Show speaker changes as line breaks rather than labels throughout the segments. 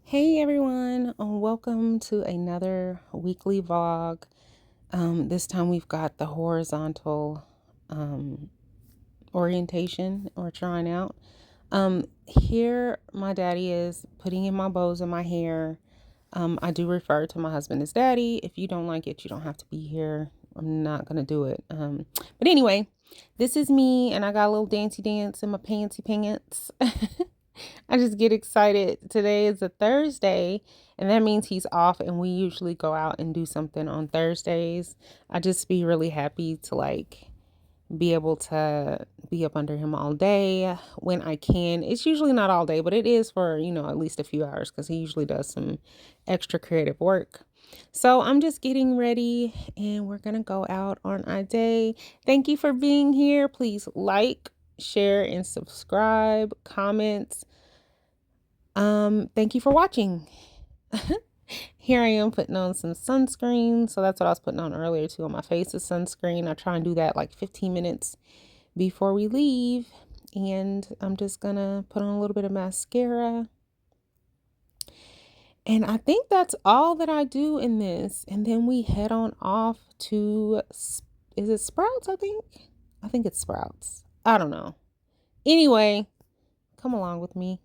Hey everyone, welcome to another weekly vlog. This time we've got the horizontal orientation we're trying out. Here my daddy is putting in my bows in my hair. I do refer to my husband as daddy. If you don't like it, you don't have to be here. I'm not gonna do it. But anyway, this is me, and I got a little dancey dance in my pantsy pants. I just get excited. Today is a Thursday, and that means he's off, and we usually go out and do something on Thursdays. I just be really happy to be able to be up under him all day when I can. It's usually not all day, but it is for, at least a few hours because he usually does some extra creative work. So I'm just getting ready and we're going to go out on our day. Thank you for being here. Please like, share, and subscribe, comments. Thank you for watching. Here I am putting on some sunscreen. So that's what I was putting on earlier too. On my face is sunscreen. I try and do that like 15 minutes before we leave. And I'm just gonna put on a little bit of mascara. And I think that's all that I do in this. And then we head on off to, is it Sprouts? I think it's Sprouts. I don't know. Anyway, come along with me.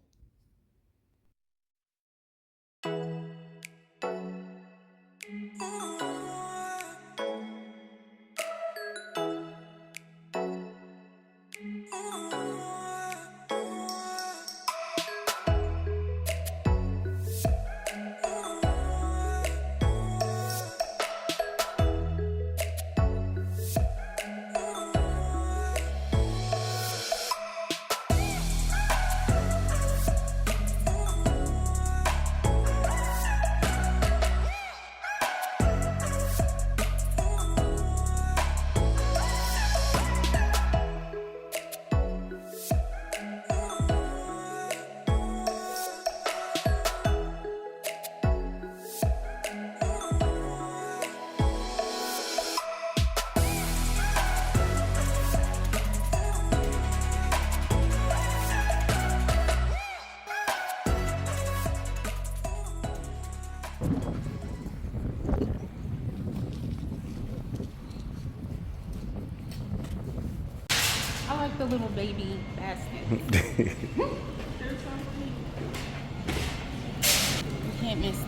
I like the little baby basket. They're so cute. You can't miss it.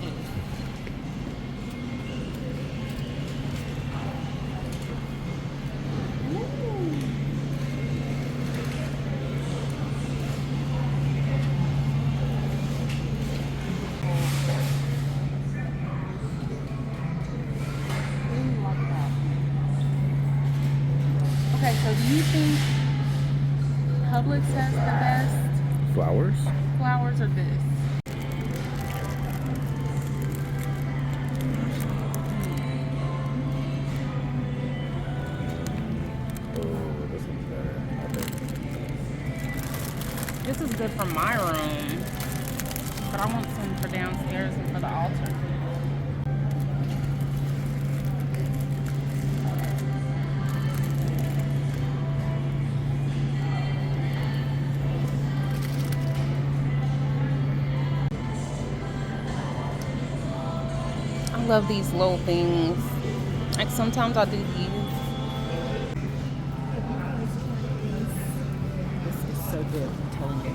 Okay, so do you think Publix has the best
Flowers?
flowers or this?
Oh, this one's better, I think.
This is good for my room, but I want some for downstairs and for the altar. I love these little things. Like sometimes I'll do these.
This is so good, I'm telling you.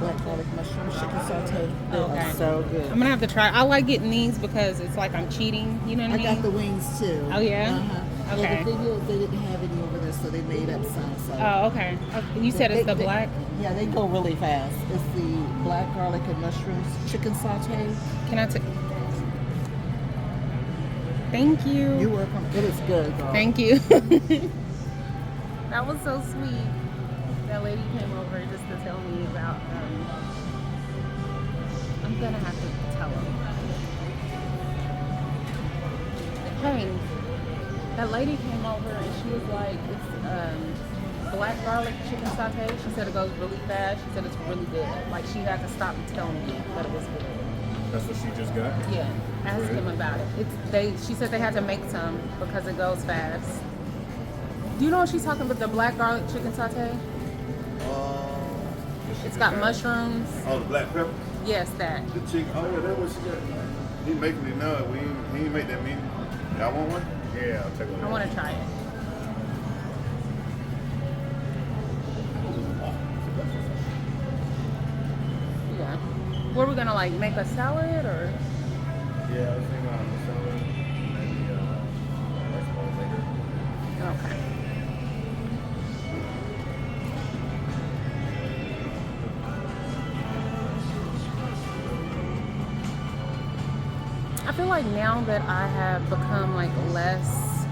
Black garlic mushroom chicken saute.
Okay.
So good.
I'm gonna have to try. I like getting these because it's like I'm cheating. You know what I mean?
I got the wings too.
Oh yeah.
Uh-huh.
Okay.
Yeah, the thing is, they didn't have any over there, so they made up some. So
Oh, okay. You said it's the black.
Yeah, they go really fast. It's the black garlic and mushrooms chicken saute.
Can I take? Thank you.
You're welcome. It is good, girl.
Thank you. That was so sweet. That lady came over just to tell me about. I'm gonna have to tell him. Hey, that lady came over and she was like, "It's black garlic chicken saute." She said it goes really fast. She said it's really good. Like she had to stop and tell me that it was good.
That's what she just got?
Yeah, ask him about it. She said they had to make some because it goes fast. Do you know what she's talking about? The black garlic chicken saute? It's got mushrooms.
Oh, the black pepper?
Yes, that.
The chick, oh yeah, that was she got. He making it now. He ain't make that many. Y'all want one? Yeah, I'll take one.
I want to try it. Yeah. Were we gonna like make a salad or?
Yeah, I was thinking on the salad, maybe rice bowl later.
Okay. I feel like now that I have become like less,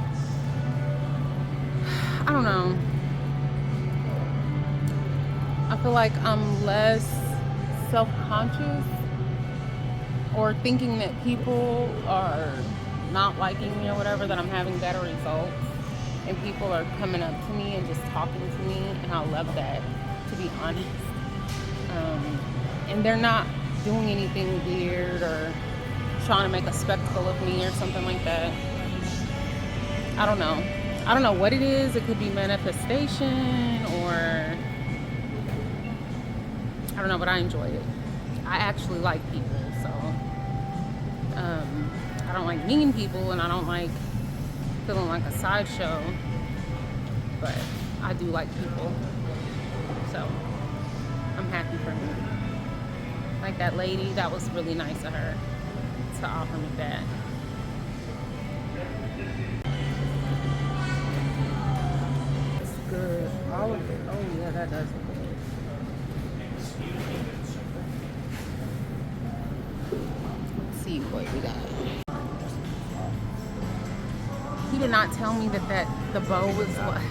I don't know. I feel like I'm less self-conscious or thinking that people are not liking me or whatever, that I'm having better results and people are coming up to me and just talking to me, and I love that, to be honest. And they're not doing anything weird or trying to make a spectacle of me or something like that. I don't know. I don't know what it is. It could be manifestation or I don't know, but I enjoy it. I actually like people, so I don't like mean people and I don't like feeling like a sideshow, but I do like people, so I'm happy for me. Like that lady, that was really nice of her to offer me that. It's good. All of it. Oh yeah, that does look good. Let's see what we got. He did not tell me that the bow was what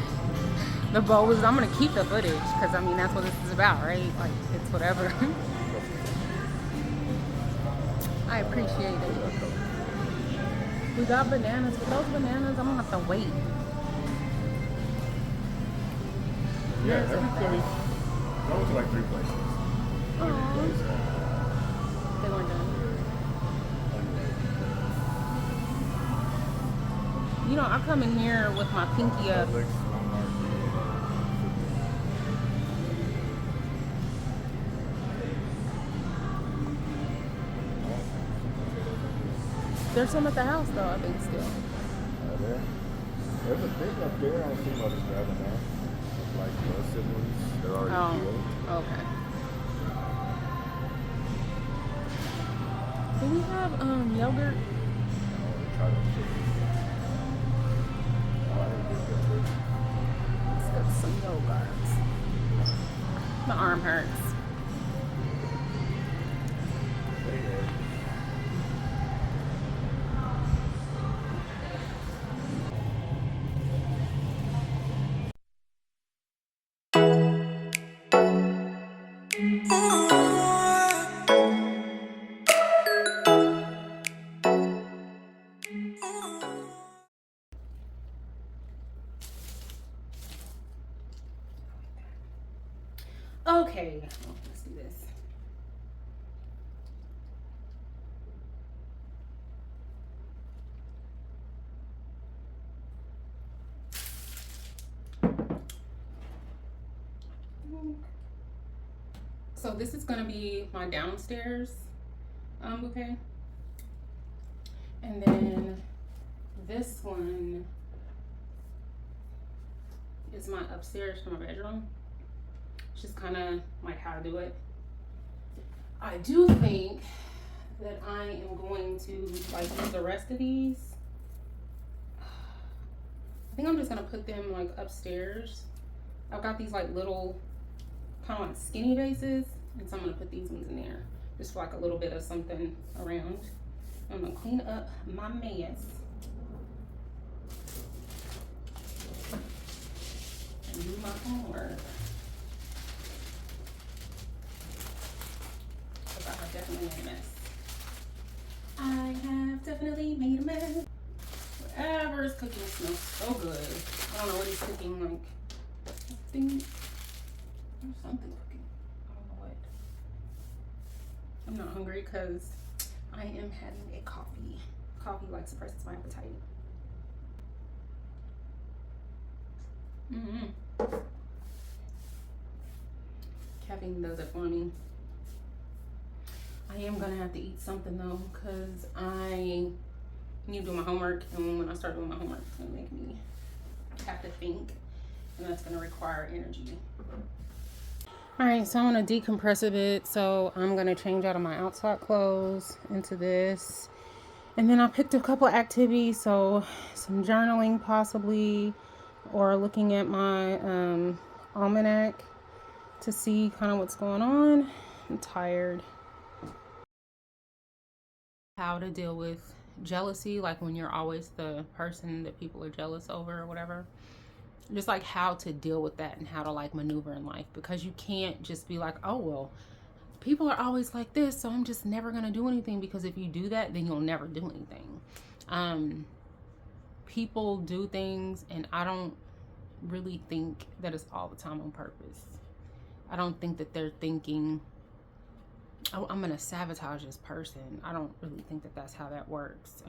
the bow was. I'm gonna keep the footage because I mean that's what this is about, right? Like it's whatever. I appreciate it. We got bananas. For those bananas, I'm gonna have to wait.
Yeah,
There's
every
a
place. I went to like 3 places. Every
Aw.
place.
They weren't done. You know, I come in here with my pinky up.
Publix, Walmart.
There's some at the house though, I think still.
There. There's a big up there. I don't see mothers grabbing that. Like the siblings, they're already healed.
Oh, okay. Do we have yogurt?
Try them chickens. Oh, I didn't get that.
Let's get some yogurt. My arm hurts. Okay, let's do this. So this is gonna be my downstairs bouquet. And then this one is my upstairs to my bedroom. It's just kind of like how I do it. I do think that I am going to like use the rest of these. I think I'm just gonna put them like upstairs. I've got these like little kind of like skinny vases, and so I'm gonna put these ones in there just for like a little bit of something around. I'm gonna clean up my mess and do my homework. Because I have definitely made a mess. I have definitely made a mess. Whatever is cooking smells so good. I don't know what he's cooking, like something. There's something cooking. I don't know what. I'm not hungry because I am having a coffee. Coffee like suppresses my appetite. Caffeine does it for me. I am gonna have to eat something though, because I need to do my homework, and when I start doing my homework, it's gonna make me have to think, and that's gonna require energy. All right, so I'm gonna decompress a bit. So I'm gonna change out of my outside clothes into this. And then I picked a couple activities, so some journaling possibly, or looking at my almanac to see kind of what's going on. I'm tired. How to deal with jealousy, like when you're always the person that people are jealous over or whatever. Just like how to deal with that and how to like maneuver in life, because you can't just be like, oh well, people are always like this, so I'm just never gonna do anything, because if you do that, then you'll never do anything. People do things, and I don't really think that it's all the time on purpose. I don't think that they're thinking, oh, I'm gonna sabotage this person. I don't really think that that's how that works.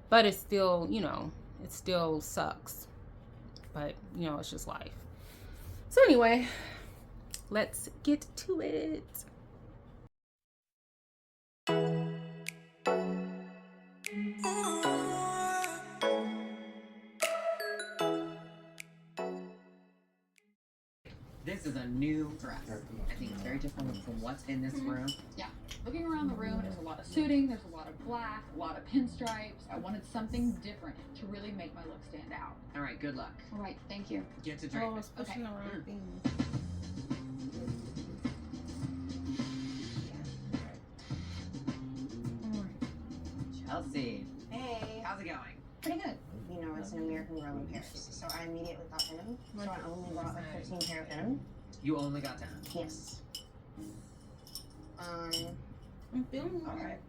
But it's still, you know, it still sucks. But, you know, it's just life. So anyway, let's get to it.
This is a new dress. I think it's very different from what's in this room.
Yeah. Looking around the room, there's a lot of suiting, there's a lot of black, a lot of pinstripes. I wanted something different to really make my look stand out.
All right, good luck.
All right, thank you.
Get to drink.
Oh, I was pushing the wrong thing.
Chelsea,
Hey,
how's it going?
pretty good. You know, it's an American Girl in Paris, so I immediately got denim. So I only bought like 15 pair of denim.
You only got 10.
Yes.
I'm feeling
All right.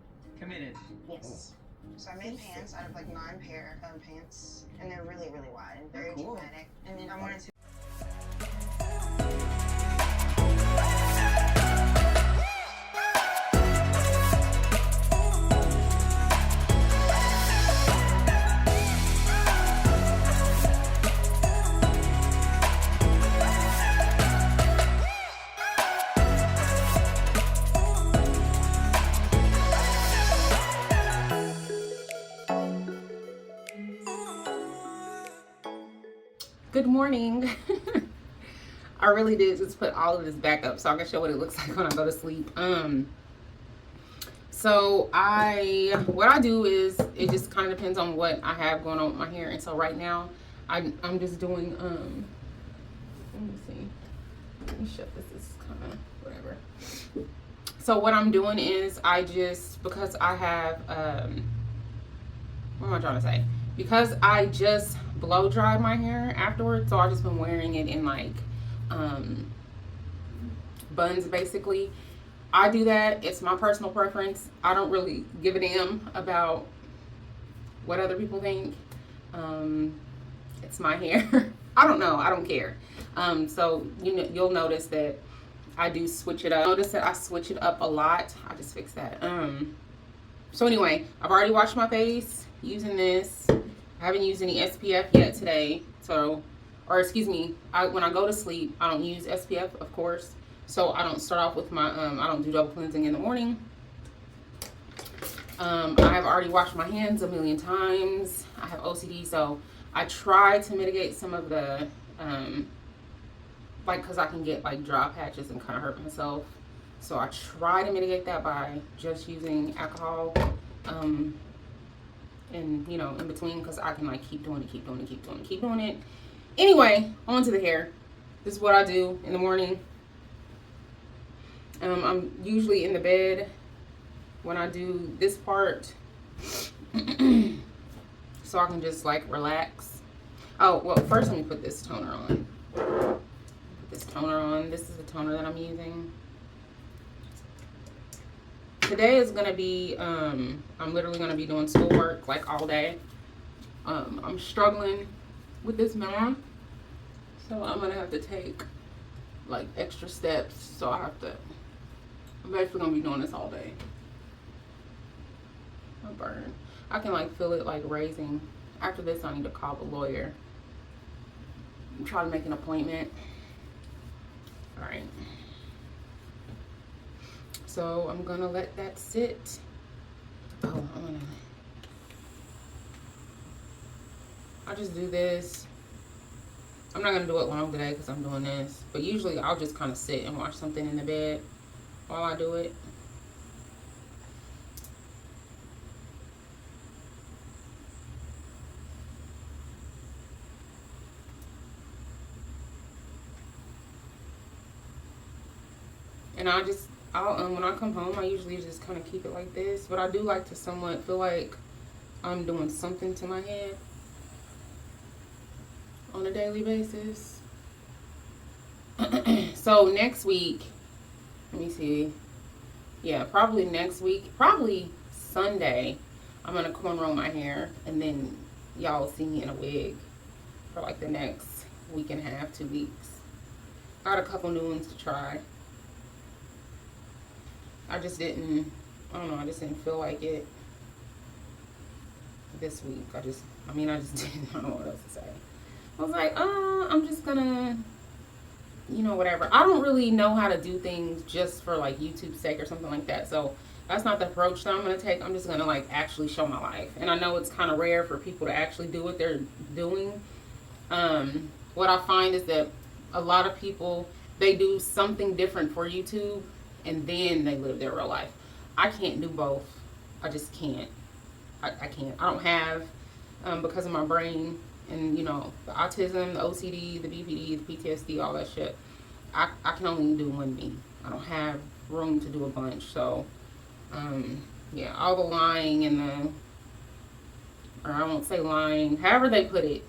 Committed.
Yes. So I made pants out of like 9 pair of pants, and they're really, really wide and very
Cool.
dramatic. And then I wanted to.
Good morning. I really did just put all of this back up so I can show what it looks like when I go to sleep. So what I do is, it just kind of depends on what I have going on with my hair. And so right now I'm just doing let me see. Let me shut this. This is kind of whatever. So what I'm doing is, I just, because I have what am I trying to say? Because I just blow dried my hair afterwards, so I've just been wearing it in like buns basically. I do that. It's my personal preference. I don't really give a damn about what other people think. It's my hair. I don't know. I don't care. So you'll notice that I do switch it up. Notice that I switch it up a lot. I just fixed that. So anyway, I've already washed my face using this. I haven't used any SPF yet today. So, or excuse me, when I go to sleep, I don't use SPF, of course. So I don't start off with my, I don't do double cleansing in the morning. I have already washed my hands a million times. I have OCD, so I try to mitigate some of the, like, cause I can get like dry patches and kind of hurt myself. So I try to mitigate that by just using alcohol, and you know, in between, because I can like keep doing it. Anyway, on to the hair. This is what I do in the morning. I'm usually in the bed when I do this part, so I can just like relax. Oh, well, first let me put this toner on. This is the toner that I'm using. Today is gonna be, I'm literally gonna be doing schoolwork like all day. I'm struggling with this math, so I'm gonna have to take like extra steps. So I'm basically gonna be doing this all day. I burn. I can like feel it like raising. After this, I need to call the lawyer and try to make an appointment. All right. So I'm gonna let that sit. Oh, I'll just do this. I'm not gonna do it long today because I'm doing this. But usually I'll just kind of sit and watch something in the bed while I do it. And when I come home, I usually just kind of keep it like this. But I do like to somewhat feel like I'm doing something to my head on a daily basis. So next week, let me see. Yeah, probably next week, probably Sunday, I'm going to cornrow my hair. And then y'all see me in a wig for like the next week and a half, 2 weeks. Got a couple new ones to try. I just didn't feel like it this week. I just didn't. I don't know what else to say. I was like, I'm just gonna, whatever. I don't really know how to do things just for like YouTube's sake or something like that. So that's not the approach that I'm gonna take. I'm just gonna like actually show my life. And I know it's kind of rare for people to actually do what they're doing. What I find is that a lot of people, they do something different for YouTube and then they live their real life. I can't do both. I just can't. I can't. I don't have, because of my brain and, the autism, the OCD, the BPD, the PTSD, all that shit. I can only do one me. I don't have room to do a bunch. So, yeah, all the lying and or I won't say lying, however they put it,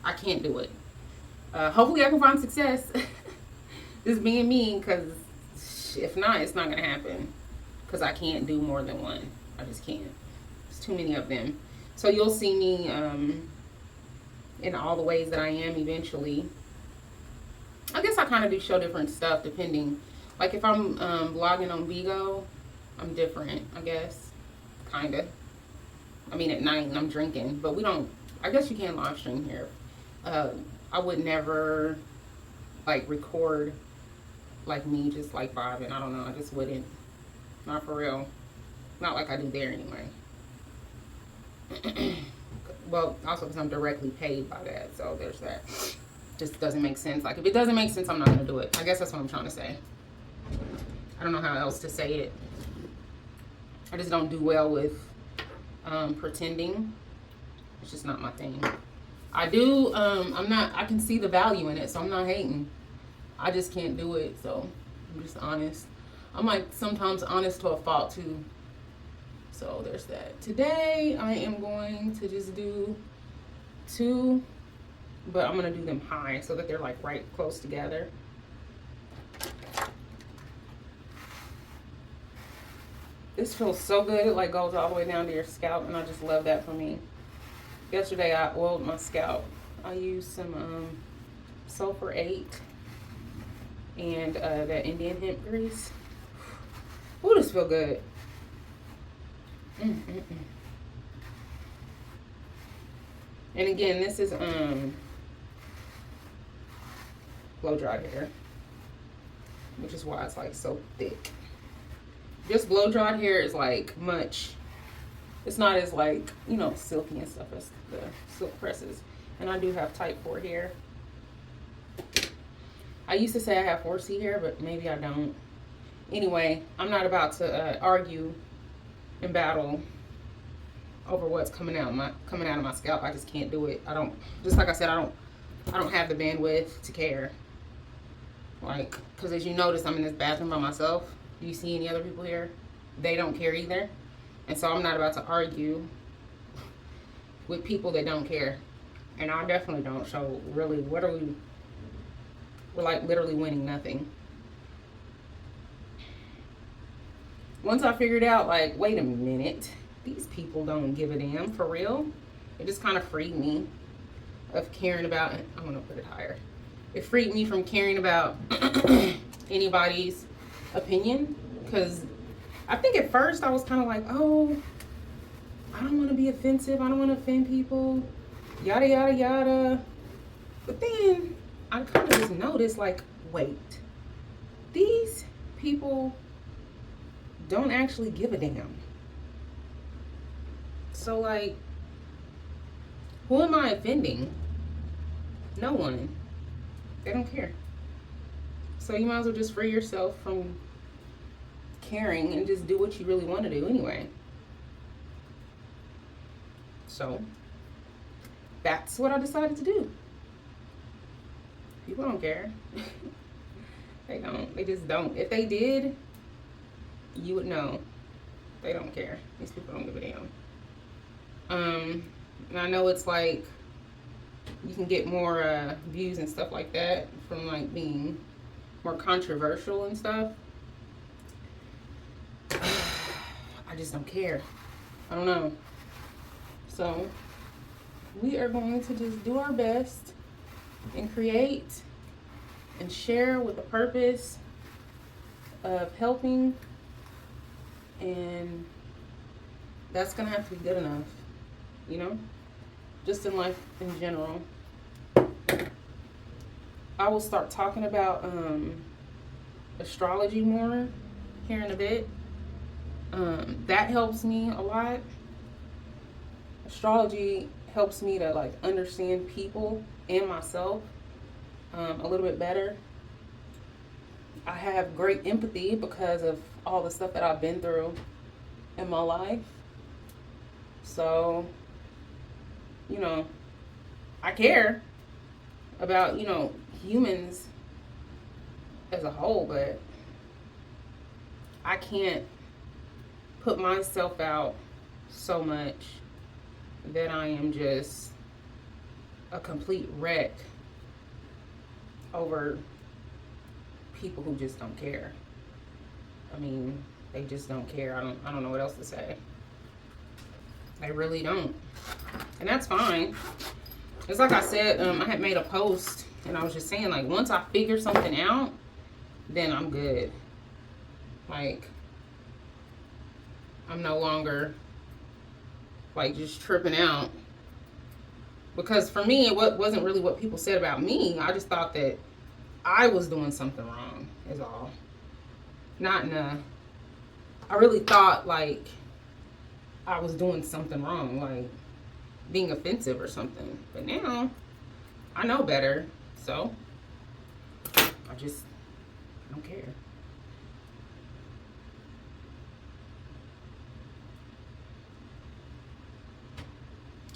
I can't do it. Hopefully I can find success just being me, because if not, it's not going to happen, because I can't do more than one. I just can't. There's too many of them. So you'll see me in all the ways that I am eventually. I guess I kind of do show different stuff depending. Like if I'm vlogging on Vigo, I'm different, I guess. Kind of. I mean, at night and I'm drinking. But we don't, I guess you can live stream here. I would never like record like me just like vibing. I don't know. I just wouldn't. Not for real. Not like I do there anyway. Well, also because I'm directly paid by that. So there's that. Just doesn't make sense. Like if it doesn't make sense, I'm not going to do it. I guess that's what I'm trying to say. I don't know how else to say it. I just don't do well with pretending. It's just not my thing. I do, I can see the value in it, so I'm not hating. I just can't do it, so I'm just honest. I'm like sometimes honest to a fault too. So there's that. Today I am going to just do 2, but I'm going to do them high so that they're like right close together. This feels so good. It like goes all the way down to your scalp, and I just love that for me. Yesterday I oiled my scalp. I used some sulfur 8 and that Indian hemp grease. Ooh, this feel good. And again, this is blow dried hair, which is why it's like so thick. Just blow dried hair is like much. It's not as like, silky and stuff as the silk presses. And I do have type 4 hair. I used to say I have 4C hair, but maybe I don't. Anyway, I'm not about to argue and battle over what's coming out of my scalp. I just can't do it. I don't, just like I said, I don't have the bandwidth to care. Like, because as you notice, I'm in this bathroom by myself. Do you see any other people here? They don't care either. And so I'm not about to argue with people that don't care. And I definitely don't. So really, we're like literally winning nothing. Once I figured out, like, wait a minute, these people don't give a damn, for real. It just kind of freed me of caring about, I'm gonna put it higher. It freed me from caring about anybody's opinion, because I think at first I was kind of like, oh, I don't want to be offensive. I don't want to offend people, yada, yada, yada. But then I kind of just noticed, like, wait, these people don't actually give a damn. So, like, who am I offending? No one. They don't care. So you might as well just free yourself from caring and just do what you really want to do anyway. So that's what I decided to do. People don't care. They don't. They just don't. If they did, you would know. They don't care. These people don't give a damn. And I know it's like you can get more views and stuff like that from like being more controversial and stuff. I just don't care. I don't know. So we are going to just do our best and create and share with the purpose of helping, and that's gonna have to be good enough, you know, just in life in general. I will start talking about astrology more here in a bit. That helps me a lot. Astrology helps me to like understand people and myself a little bit better. I have great empathy because of all the stuff that I've been through in my life. So, you know, I care about, you know, humans as a whole, but I can't put myself out so much that I am just a complete wreck over people who just don't care. I mean, they just don't care. I don't know what else to say. They really don't. And that's fine. It's like I said, I had made a post and I was just saying, like, once I figure something out, then I'm good. Like, I'm no longer like just tripping out. Because for me, it wasn't really what people said about me. I just thought that I was doing something wrong, is all. Not in a, I really thought like I was doing something wrong, like being offensive or something. But now I know better, so I don't care.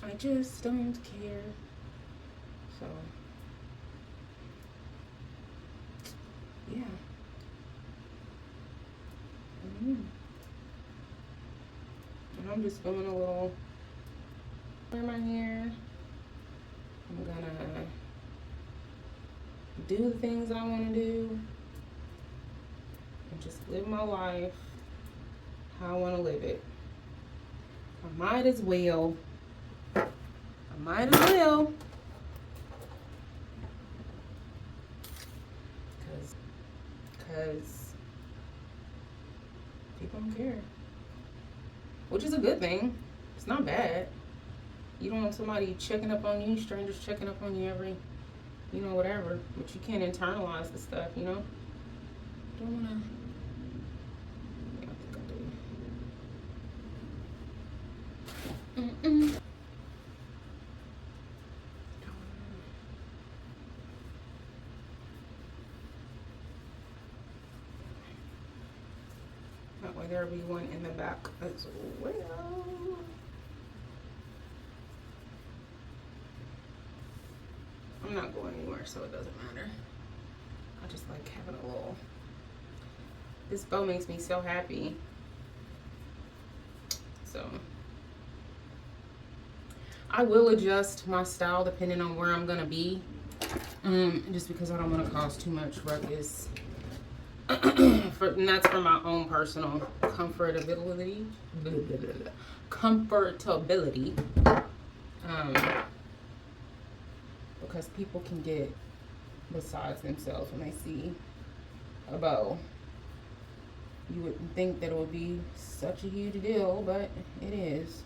I just don't care. So, yeah. And I'm just feeling a little in my hair. I'm gonna do the things I want to do and just live my life how I want to live it. I might as well. Because people don't care. Which is a good thing. It's not bad. You don't want somebody checking up on you, strangers checking up on you every, you know, whatever. But you can't internalize the stuff, you know? Don't want to. Yeah, I think I do. That way there'll be one in the back as well. I'm not going anywhere, so it doesn't matter. I just like having a little. This bow makes me so happy. So I will adjust my style depending on where I'm gonna be. Just because I don't want to cause too much ruckus. And that's for my own personal comfortability. Because people can get besides themselves when they see a bow. You wouldn't think that it would be such a huge deal, but it is.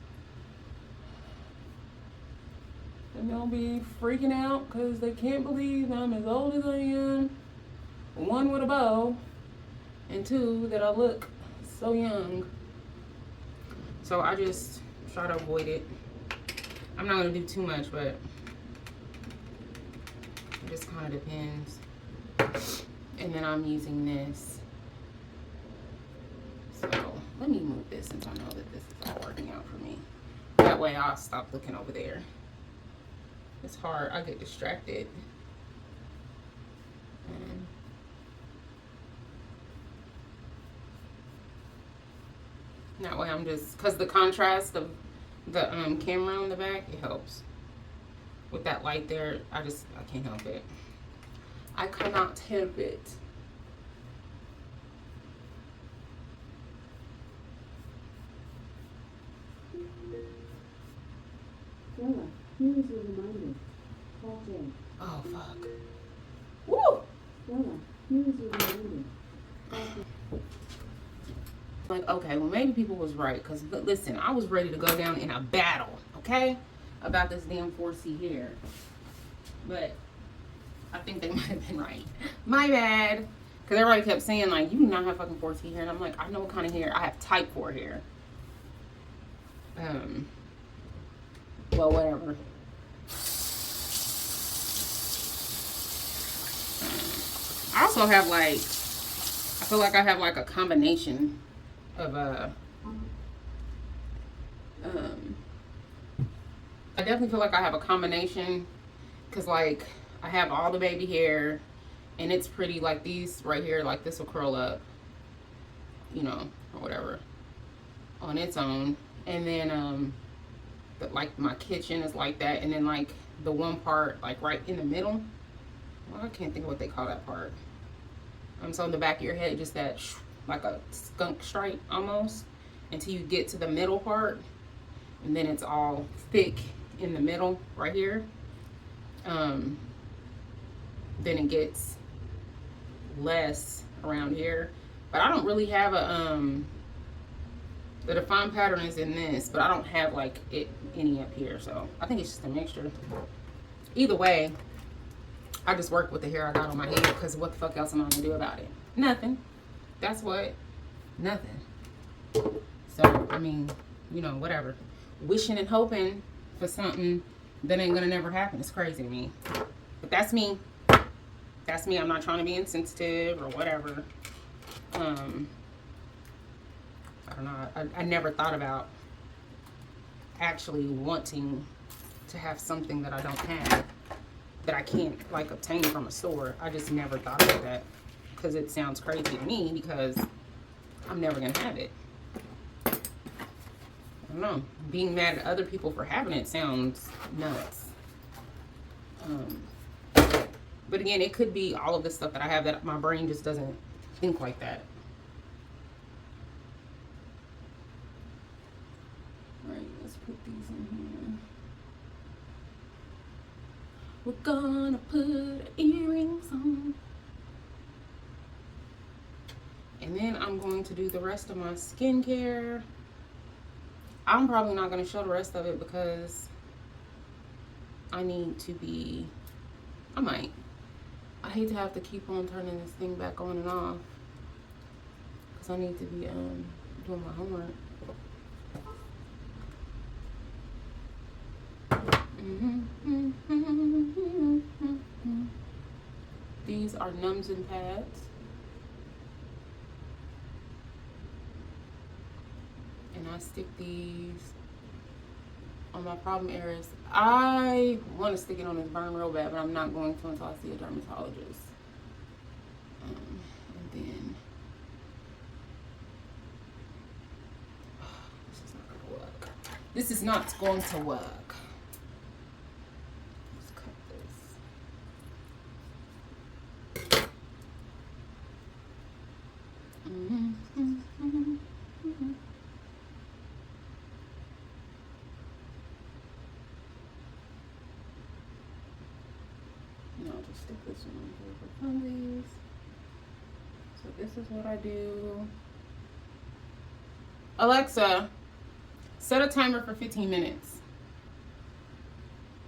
And they'll be freaking out because they can't believe I'm as old as I am. One, with a bow, and two, that I look so young. So I just try to avoid it. I'm not gonna do too much, but it just kind of depends. And then I'm using this. So let me move this since I know that this is all working out for me. That way I'll stop looking over there. It's hard, I get distracted. And that way I'm just, cause the contrast of the camera on the back, it helps. With that light there, I can't help it. I cannot help it.
Stella, here is your reminder. Call Jay.
Oh, fuck. Woo!
Stella, here is your reminder. Call Jay.
Like, okay, well, maybe people was right. Because, listen, I was ready to go down in a battle, okay? About this damn 4C hair. But I think they might have been right. My bad. Because everybody kept saying, like, you do not have fucking 4C hair. And I'm like, I know what kind of hair. I have type 4 hair. Well, whatever. I also have, like, I feel like I have, like, a combination of, I definitely feel like I have a combination because, like, I have all the baby hair and it's pretty, like, these right here, like, this will curl up, you know, or whatever, on its own. And then, like, my kitchen is like that. And then, like, the one part, like, right in the middle, well, I can't think of what they call that part. So in the back of your head, just that, like a skunk stripe almost, until you get to the middle part. And then it's all thick in the middle right here. Then it gets less around here. But I don't really have a, the defined pattern is in this, but I don't have like any up here. So I think it's just a mixture. Either way, I just work with the hair I got on my head because what the fuck else am I gonna do about it? Nothing. That's what. Nothing. So, I mean, you know, whatever. Wishing and hoping for something that ain't gonna never happen. It's crazy to me. But that's me. That's me. I'm not trying to be insensitive or whatever. I don't know. I never thought about actually wanting to have something that I don't have, that I can't, like, obtain from a store. I just never thought about that because it sounds crazy to me because I'm never going to have it. I don't know. Being mad at other people for having it sounds nuts. But again, it could be all of the stuff that I have that my brain just doesn't think like that. All right, let's put these in here. We're gonna put earrings on. And then I'm going to do the rest of my skincare. I'm probably not going to show the rest of it because I need to be, I might. I hate to have to keep on turning this thing back on and off because I need to be doing my homework. These are numbs and pads. And I stick these on my problem areas. I want to stick it on this burn real bad, but I'm not going to until I see a dermatologist. And then this is not going to work. This is not going to work. Let's cut this. Just stick this one here for funsies. So this is what I do. Alexa, set a timer for 15 minutes.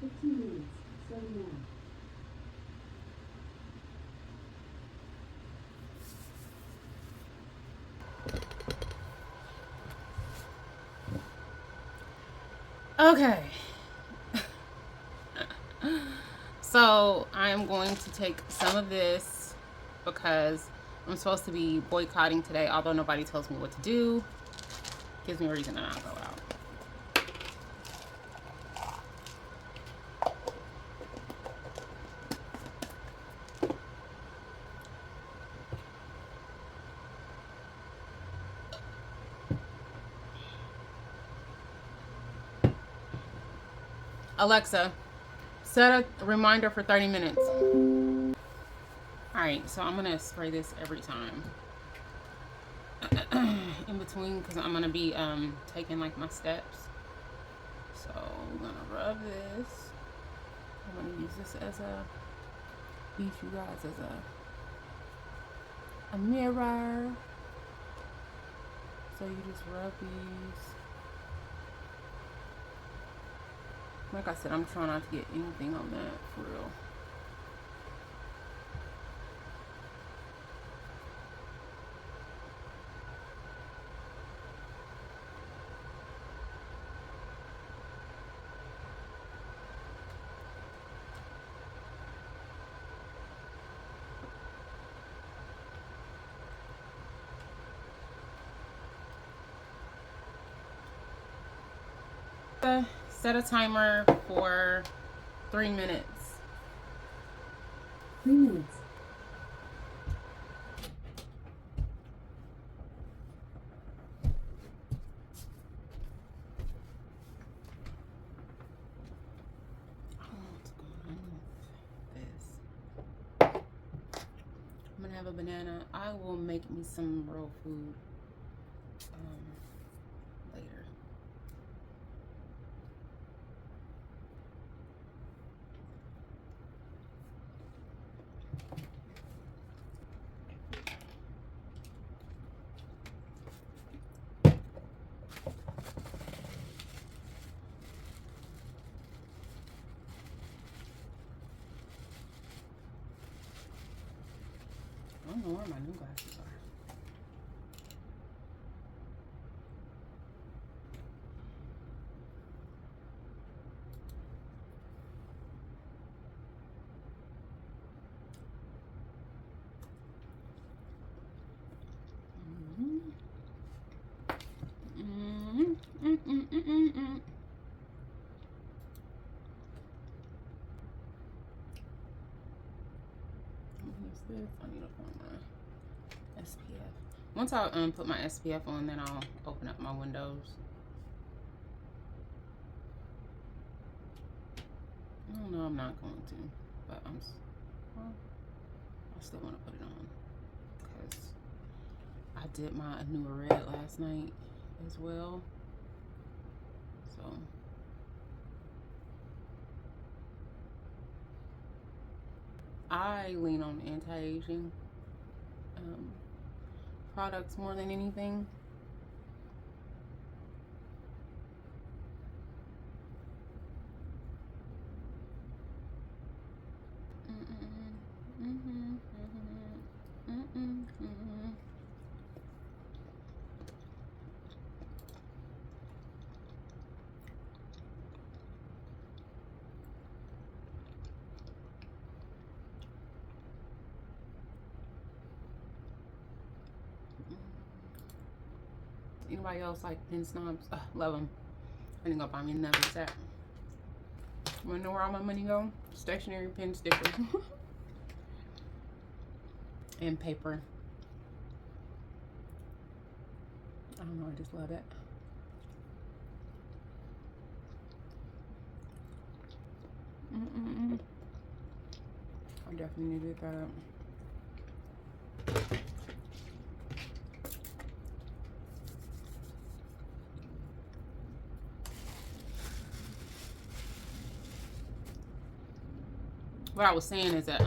15 minutes. Start now.
Okay. So I'm going to take some of this because I'm supposed to be boycotting today, although nobody tells me what to do. Gives me a reason to not go out. Alexa, set a reminder for 30 minutes. Alright, so I'm gonna spray this every time. In between, because I'm gonna be taking like my steps. So we're gonna rub this. I'm gonna use this as a, use you guys as a mirror. So you just rub these. Like I said, I'm trying not to get anything on that for real. Set a timer for 3 minutes.
3 minutes.
I don't know what's going on with this. I'm gonna have a banana. I will make me some real food later. I don't know where my new glasses are. This. I need to put my SPF. Once I put my SPF on, then I'll open up my windows. No, I'm not going to, but well, I still want to put it on because I did my New Red last night as well. So I lean on anti-aging products more than anything. Anybody else like pin snobs? Love them. I need to go buy me another set. Wanna know where all my money go? Stationery, pen, stickers, and paper. I don't know, I just love it. I definitely need to get that up. What I was saying is that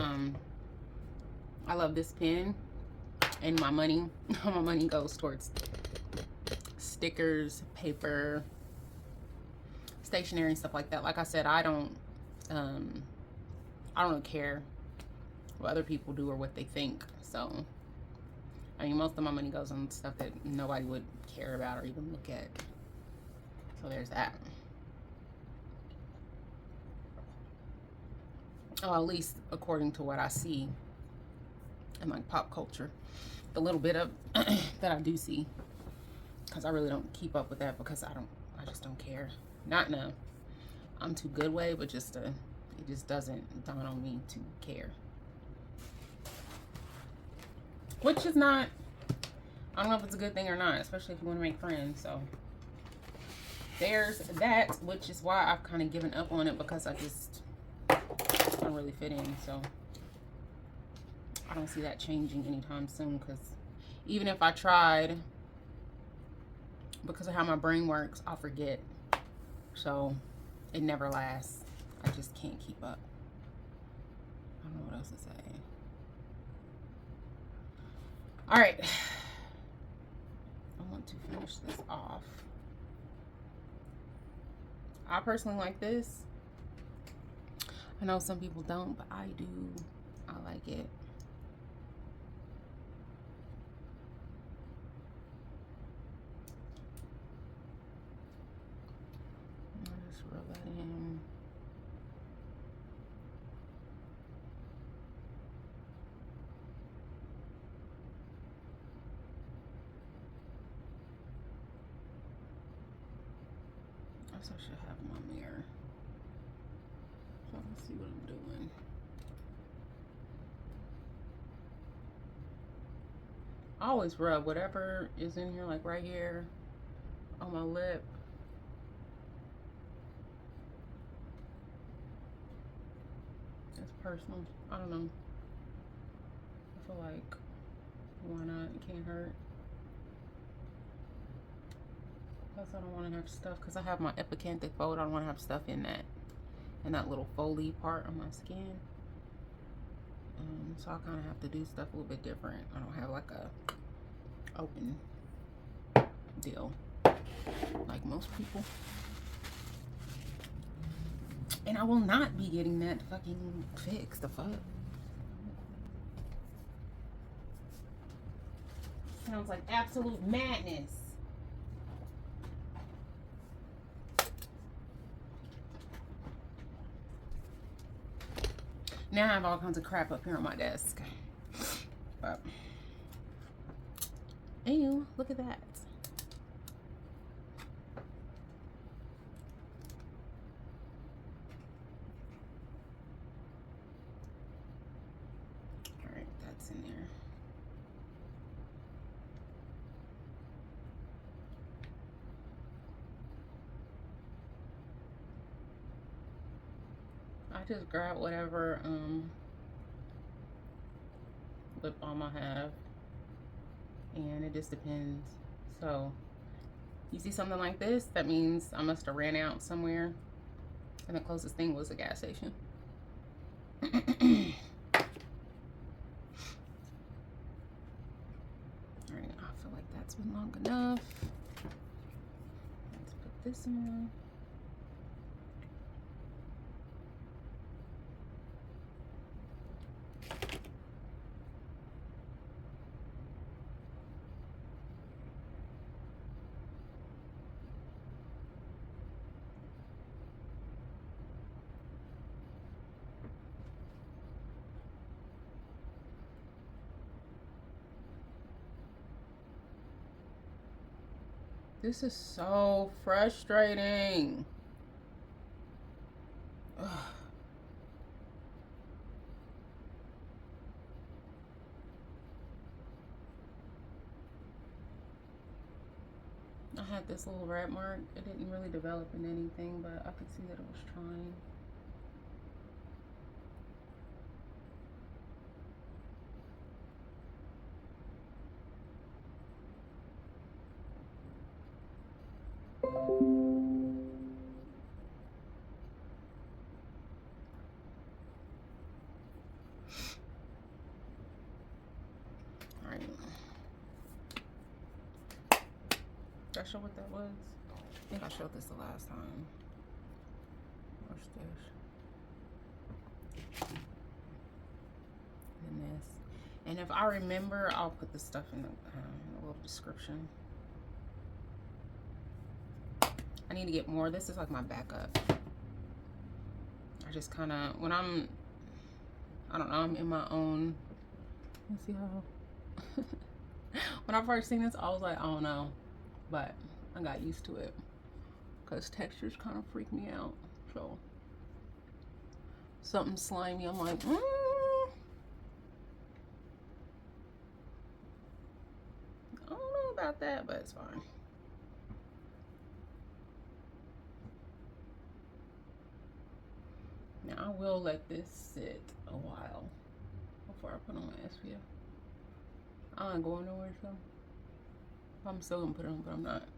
I love this pen, and my money goes towards stickers, paper, stationery, and stuff like that. Like I said, I don't really care what other people do or what they think. So I mean, most of my money goes on stuff that nobody would care about or even look at. So there's that. or at least according to what I see in like pop culture, the little bit of that I do see, because I really don't keep up with that because I just don't care. Not in a I'm too good way, but just it just doesn't dawn on me to care. Which is not, I don't know if it's a good thing or not, especially if you want to make friends. So there's that, which is why I've kind of given up on it, because I just don't really fit in. So I don't see that changing anytime soon, because even if I tried, because of how my brain works, I'll forget. So it never lasts. I just can't keep up. I don't know what else to say. All right. I want to finish this off. I personally like this. I know some people don't, but I do. I like it. I'll just rub that in. I should have my mirror so I can see what I'm doing. I always rub whatever is in here, like right here on my lip. It's personal. I don't know. I feel like, why not? It can't hurt. Plus, I don't want to have stuff, because I have my epicanthic fold. I don't want to have stuff in that little foldy part on my skin. So I kind of have to do stuff a little bit different. I don't have like a open deal like most people. And I will not be getting that fucking fixed. The fuck? Sounds like absolute madness. Now I have all kinds of crap up here on my desk. But, ew, look at that. All right, that's in there. I just grab whatever lip balm I have, and it just depends. So you see something like this, that means I must have ran out somewhere, and the closest thing was a gas station. All right, I feel like that's been long enough. Let's put this on. This is so frustrating. Ugh. I had this little rat mark. It didn't really develop in anything, but I could see that it was trying. Alright. Did I show what that was? I think I showed this the last time. What's this? And this. And if I remember, I'll put this stuff in the little description. I need to get more. This is like my backup. I just kind of, when I'm I don't know, I'm in my own. Let's see how. When I first seen this, I was like, I don't know, but I got used to it because textures kind of freak me out. So something slimy, I'm like, I don't know about that, but it's fine. Now I will let this sit a while before I put on my SPF. I ain't going nowhere, so I'm still gonna put it on, but I'm not.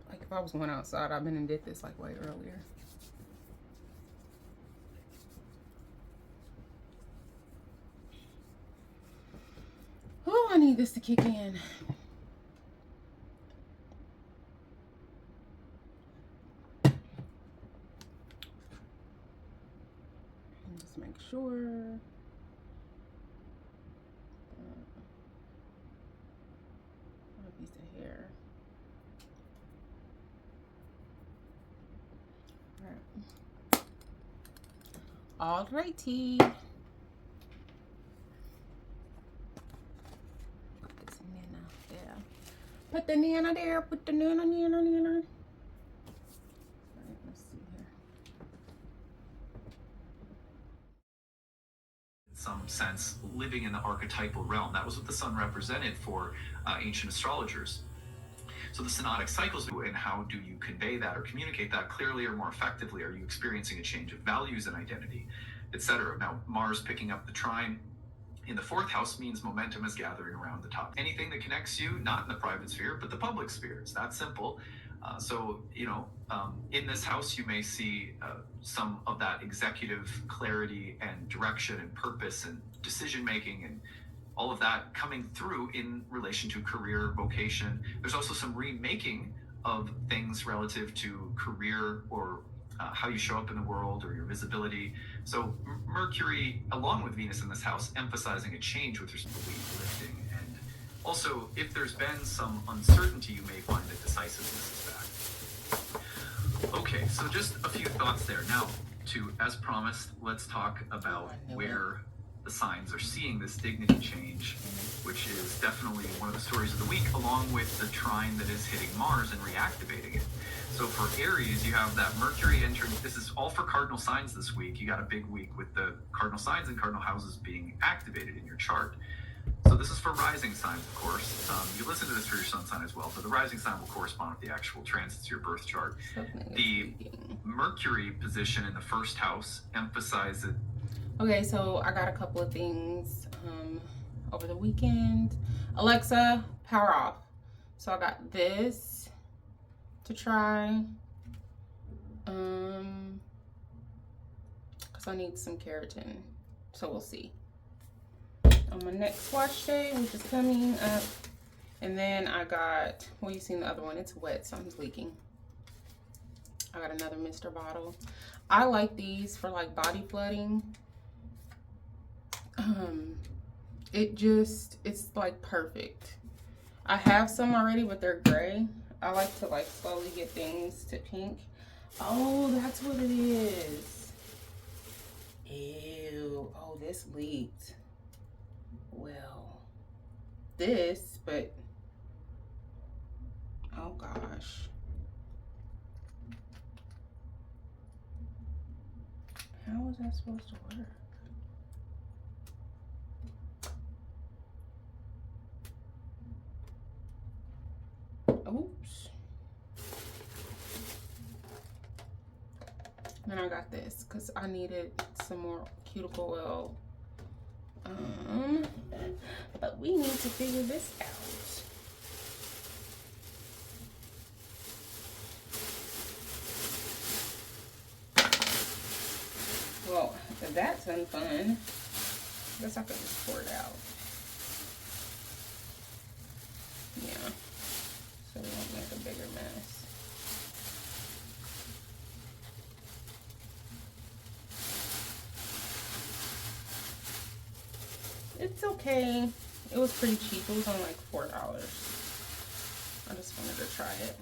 Like if I was going outside, I've been and did this like way earlier. Oh, I need this to kick in. Just make sure. A piece of hair. All righty. Put this nana there. Put the nana there. Put the nana. Alright, let's see here.
In some sense, living in the archetypal realm. That was what the sun represented for ancient astrologers. So the synodic cycles, and how do you convey that or communicate that clearly or more effectively? Are you experiencing a change of values and identity, etc.? Now, Mars picking up the trine in the 4th house means momentum is gathering around the top. Anything that connects you, not in the private sphere, but the public sphere. It's that simple. So, in this house, you may see some of that executive clarity and direction and purpose and decision-making and all of that coming through in relation to career, vocation. There's also some remaking of things relative to career or how you show up in the world or your visibility. So Mercury, along with Venus in this house, emphasizing a change with respect to weight lifting. And also, if there's been some uncertainty, you may find that decisiveness is back. Okay, so just a few thoughts there. Now, as promised, let's talk about where the signs are seeing this dignity change, which is definitely one of the stories of the week, along with the trine that is hitting Mars and reactivating it. So for Aries, you have that Mercury entering. This is all for cardinal signs this week. You got a big week with the cardinal signs and cardinal houses being activated in your chart. So this is for rising signs, of course. You listen to this for your sun sign as well, but the rising sign will correspond with the actual transits of your birth chart. The Mercury position in the 1st house emphasizes.
Okay, so I got a couple of things over the weekend. Alexa, power off. So I got this to try because I need some keratin, so we'll see. On my next wash day, which is coming up, and then I got, well, you've seen the other one, it's wet, something's leaking. I got another Mr. bottle. I like these for like body flooding. It's like perfect. I have some already, but they're gray. I like to like slowly get things to pink. Oh, that's what it is. Ew. Oh, this leaked. Well, this, but oh gosh. How is that supposed to work? Oops. And I got this because I needed some more cuticle oil. But we need to figure this out. Well, if that's unfun, I guess I could just pour it out. Yeah. So we won't make a bigger mess. It's okay. It was pretty cheap. It was only like $4. I just wanted to try it.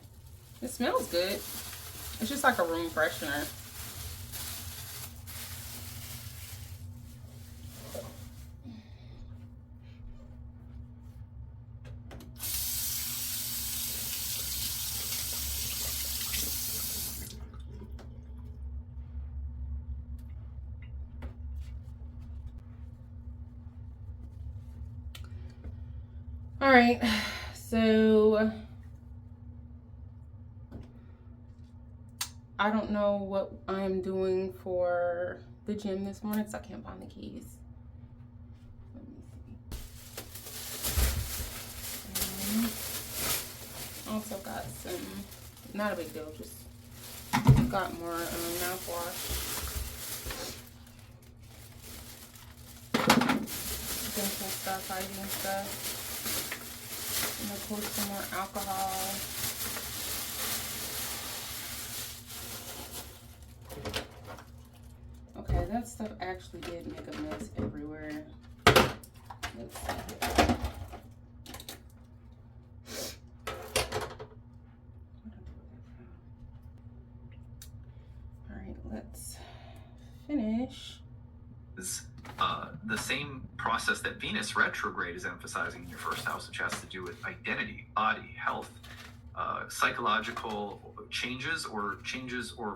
It smells good. It's just like a room freshener. right, so I don't know what I'm doing for the gym this morning because I can't find the keys. Let me see. Also got some, not a big deal, just got more mouthwash. Dental stuff, hygiene stuff. And of course some more alcohol. Okay, that stuff actually did make a mess everywhere. Let's see here. Alright, let's finish.
The same process that Venus retrograde is emphasizing in your first house, which has to do with identity, body, health, psychological changes or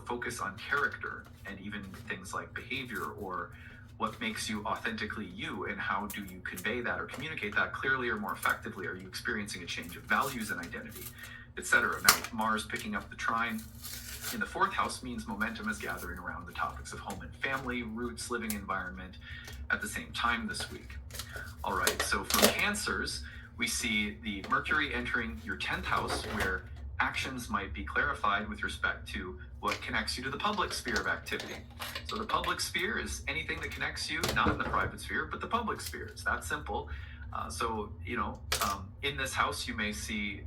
focus on character, and even things like behavior or what makes you authentically you, and how do you convey that or communicate that clearly or more effectively? Are you experiencing a change of values and identity, etc.? Now, Mars picking up the trine in the fourth house means momentum is gathering around the topics of home and family, roots, living environment at the same time this week. All right, so for Cancers, we see the Mercury entering your 10th house, where actions might be clarified with respect to what connects you to the public sphere of activity. So the public sphere is anything that connects you, not in the private sphere, but the public sphere. It's that simple. In this house, you may see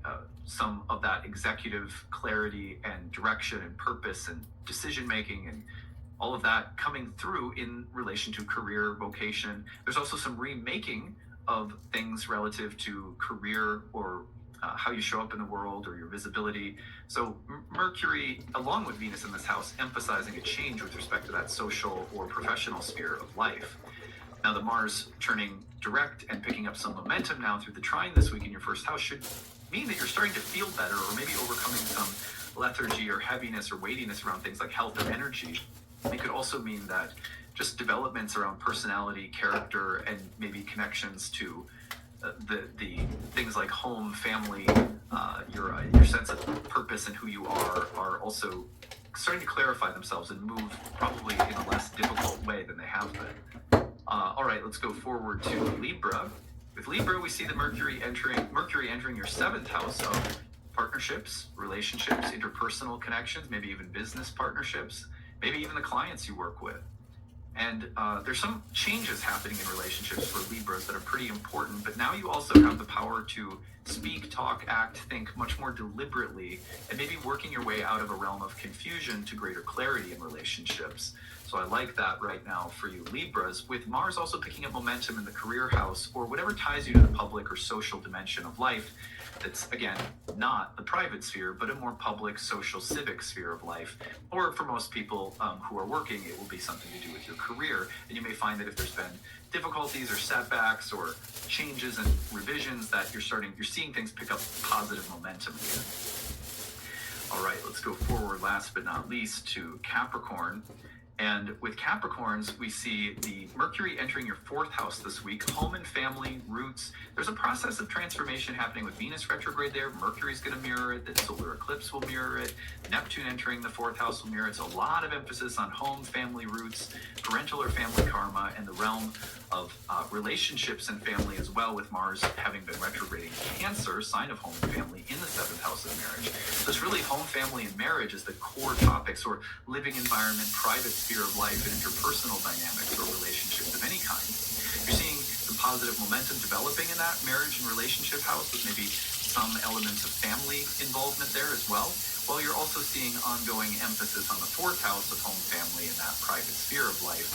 some of that executive clarity and direction and purpose and decision-making and all of that coming through in relation to career, vocation. There's also some remaking of things relative to career or how you show up in the world or your visibility. So Mercury, along with Venus in this house, emphasizing a change with respect to that social or professional sphere of life. Now, the Mars turning direct and picking up some momentum now through the trine this week in your first house should mean that you're starting to feel better, or maybe overcoming some lethargy or heaviness or weightiness around things like health or energy. It could also mean that just developments around personality, character, and maybe connections to the things like home, family, your sense of purpose and who you are also starting to clarify themselves and move probably in a less difficult way than they have been. All right, let's go forward to Libra. With Libra, we see the Mercury entering your 7th house of partnerships, relationships, interpersonal connections, maybe even business partnerships, maybe even the clients you work with. And there's some changes happening in relationships for Libras that are pretty important, but now you also have the power to speak, talk, act, think much more deliberately, and maybe working your way out of a realm of confusion to greater clarity in relationships. So I like that right now for you Libras, with Mars also picking up momentum in the career house, or whatever ties you to the public or social dimension of life. That's, again, not the private sphere, but a more public, social, civic sphere of life. Or for most people who are working, it will be something to do with your career. And you may find that if there's been difficulties or setbacks or changes and revisions, that you're seeing things pick up positive momentum again. All right, let's go forward, last but not least, to Capricorn. And with Capricorns, we see the Mercury entering your 4th house this week, home and family, roots. There's a process of transformation happening with Venus retrograde there. Mercury's going to mirror it. The solar eclipse will mirror it. Neptune entering the 4th house will mirror it. So a lot of emphasis on home, family, roots, parental or family karma, and the realm of relationships and family as well, with Mars having been retrograding Cancer, sign of home and family, in the 7th house of marriage. So it's really home, family, and marriage as the core topics, or living environment, private sphere of life, and interpersonal dynamics or relationships of any kind. You're seeing some positive momentum developing in that marriage and relationship house, with maybe some elements of family involvement there as well, while you're also seeing ongoing emphasis on the 4th house of home, family, and that private sphere of life,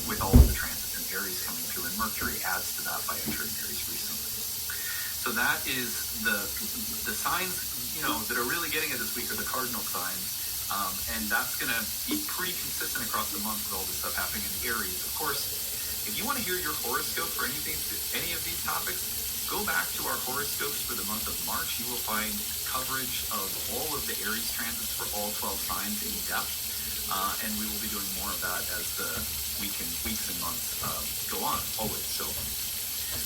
with all of the transits in Aries coming through, and Mercury adds to that by entering Aries recently. So that is the signs, that are really getting it this week, are the cardinal signs. And that's going to be pretty consistent across the month with all this stuff happening in Aries. Of course, if you want to hear your horoscope for any of these topics, go back to our horoscopes for the month of March. You will find coverage of all of the Aries transits for all 12 signs in depth. And we will be doing more of that as the weeks and months go on, always. So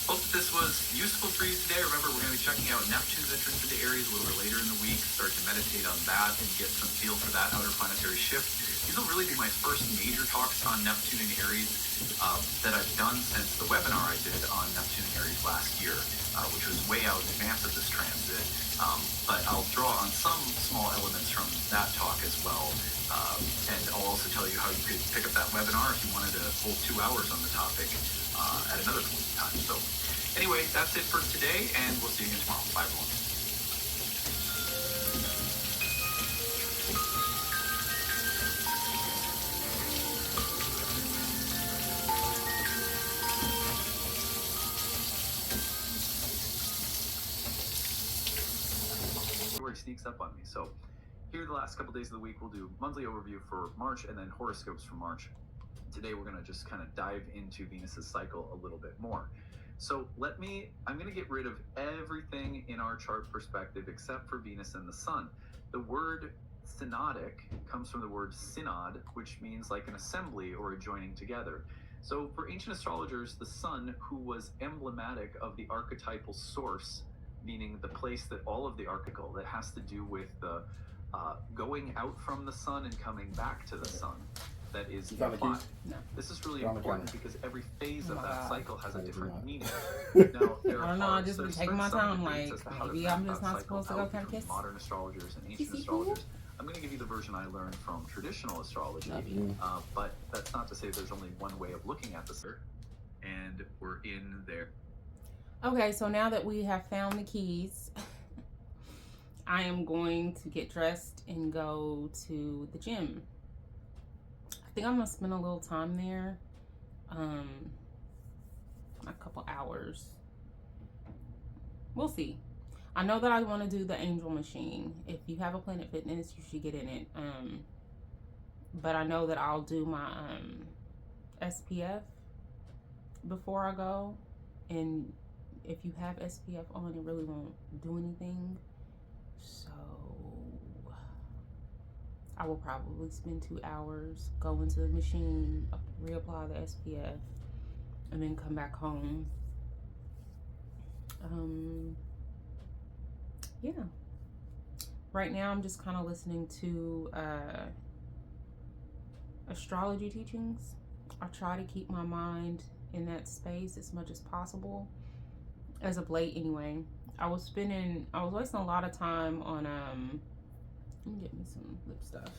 Hope that this was useful for you today. Remember, we're going to be checking out Neptune's entrance into Aries a little bit later in the week. Start to meditate on that and get some feel for that outer planetary shift. These will really be my first major talks on Neptune and Aries that I've done since the webinar I did on Neptune and Aries last year, which was way out in advance of this transit. But I'll draw on some small elements from that talk as well. And I'll also tell you how you could pick up that webinar if you wanted a full 2 hours on the topic at another point in time. So anyway, that's it for today, and we'll see you again tomorrow. Bye, everyone. Sneaks up on me. So here the last couple days of the week, we'll do monthly overview for March and then horoscopes for March. Today we're going to just kind of dive into Venus's cycle a little bit more. So I'm going to get rid of everything in our chart perspective except for Venus and the Sun. The word synodic comes from the word synod, which means like an assembly or a joining together. So for ancient astrologers, the Sun, who was emblematic of the archetypal source, meaning the place that all of the archetypal that has to do with the going out from the sun and coming back to the sun, that is implied.
No.
This is really important because every phase of that cycle has a different meaning. Now, there
I don't know, I just
there's
be taking my
some
time,
debates
like,
as to how to
maybe
map
I'm just
that
not
cycle
supposed to go
out
kind of
between
kiss.
modern astrologers and ancient
Kissy
astrologers. I'm going to give you the version I learned from traditional astrology, but that's not to say there's only one way of looking at this. And we're in there.
Okay, so now that we have found the keys, I am going to get dressed and go to the gym. I think I'm gonna spend a little time there, a couple hours. We'll see. I know that I want to do the angel machine. If you have a Planet Fitness, you should get in it. But I know that I'll do my SPF before I go, and if you have SPF on, it really won't do anything. So I will probably spend 2 hours, go into the machine, reapply the SPF, and then come back home. Yeah. Right now I'm just kind of listening to astrology teachings. I try to keep my mind in that space as much as possible, as of late anyway. I was wasting a lot of time on let me get me some lip stuff.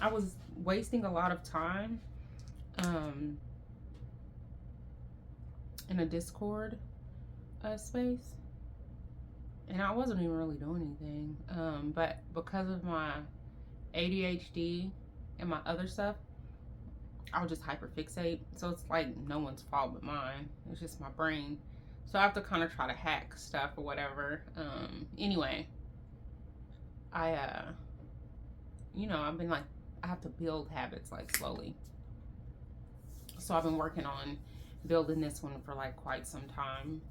I was wasting a lot of time in a Discord space, and I wasn't even really doing anything, but because of my ADHD and my other stuff, I'll just hyperfixate. So it's like no one's fault but mine. It's just my brain. So I have to kind of try to hack stuff or whatever. Anyway, I've been like, I have to build habits like slowly. So I've been working on building this one for like quite some time.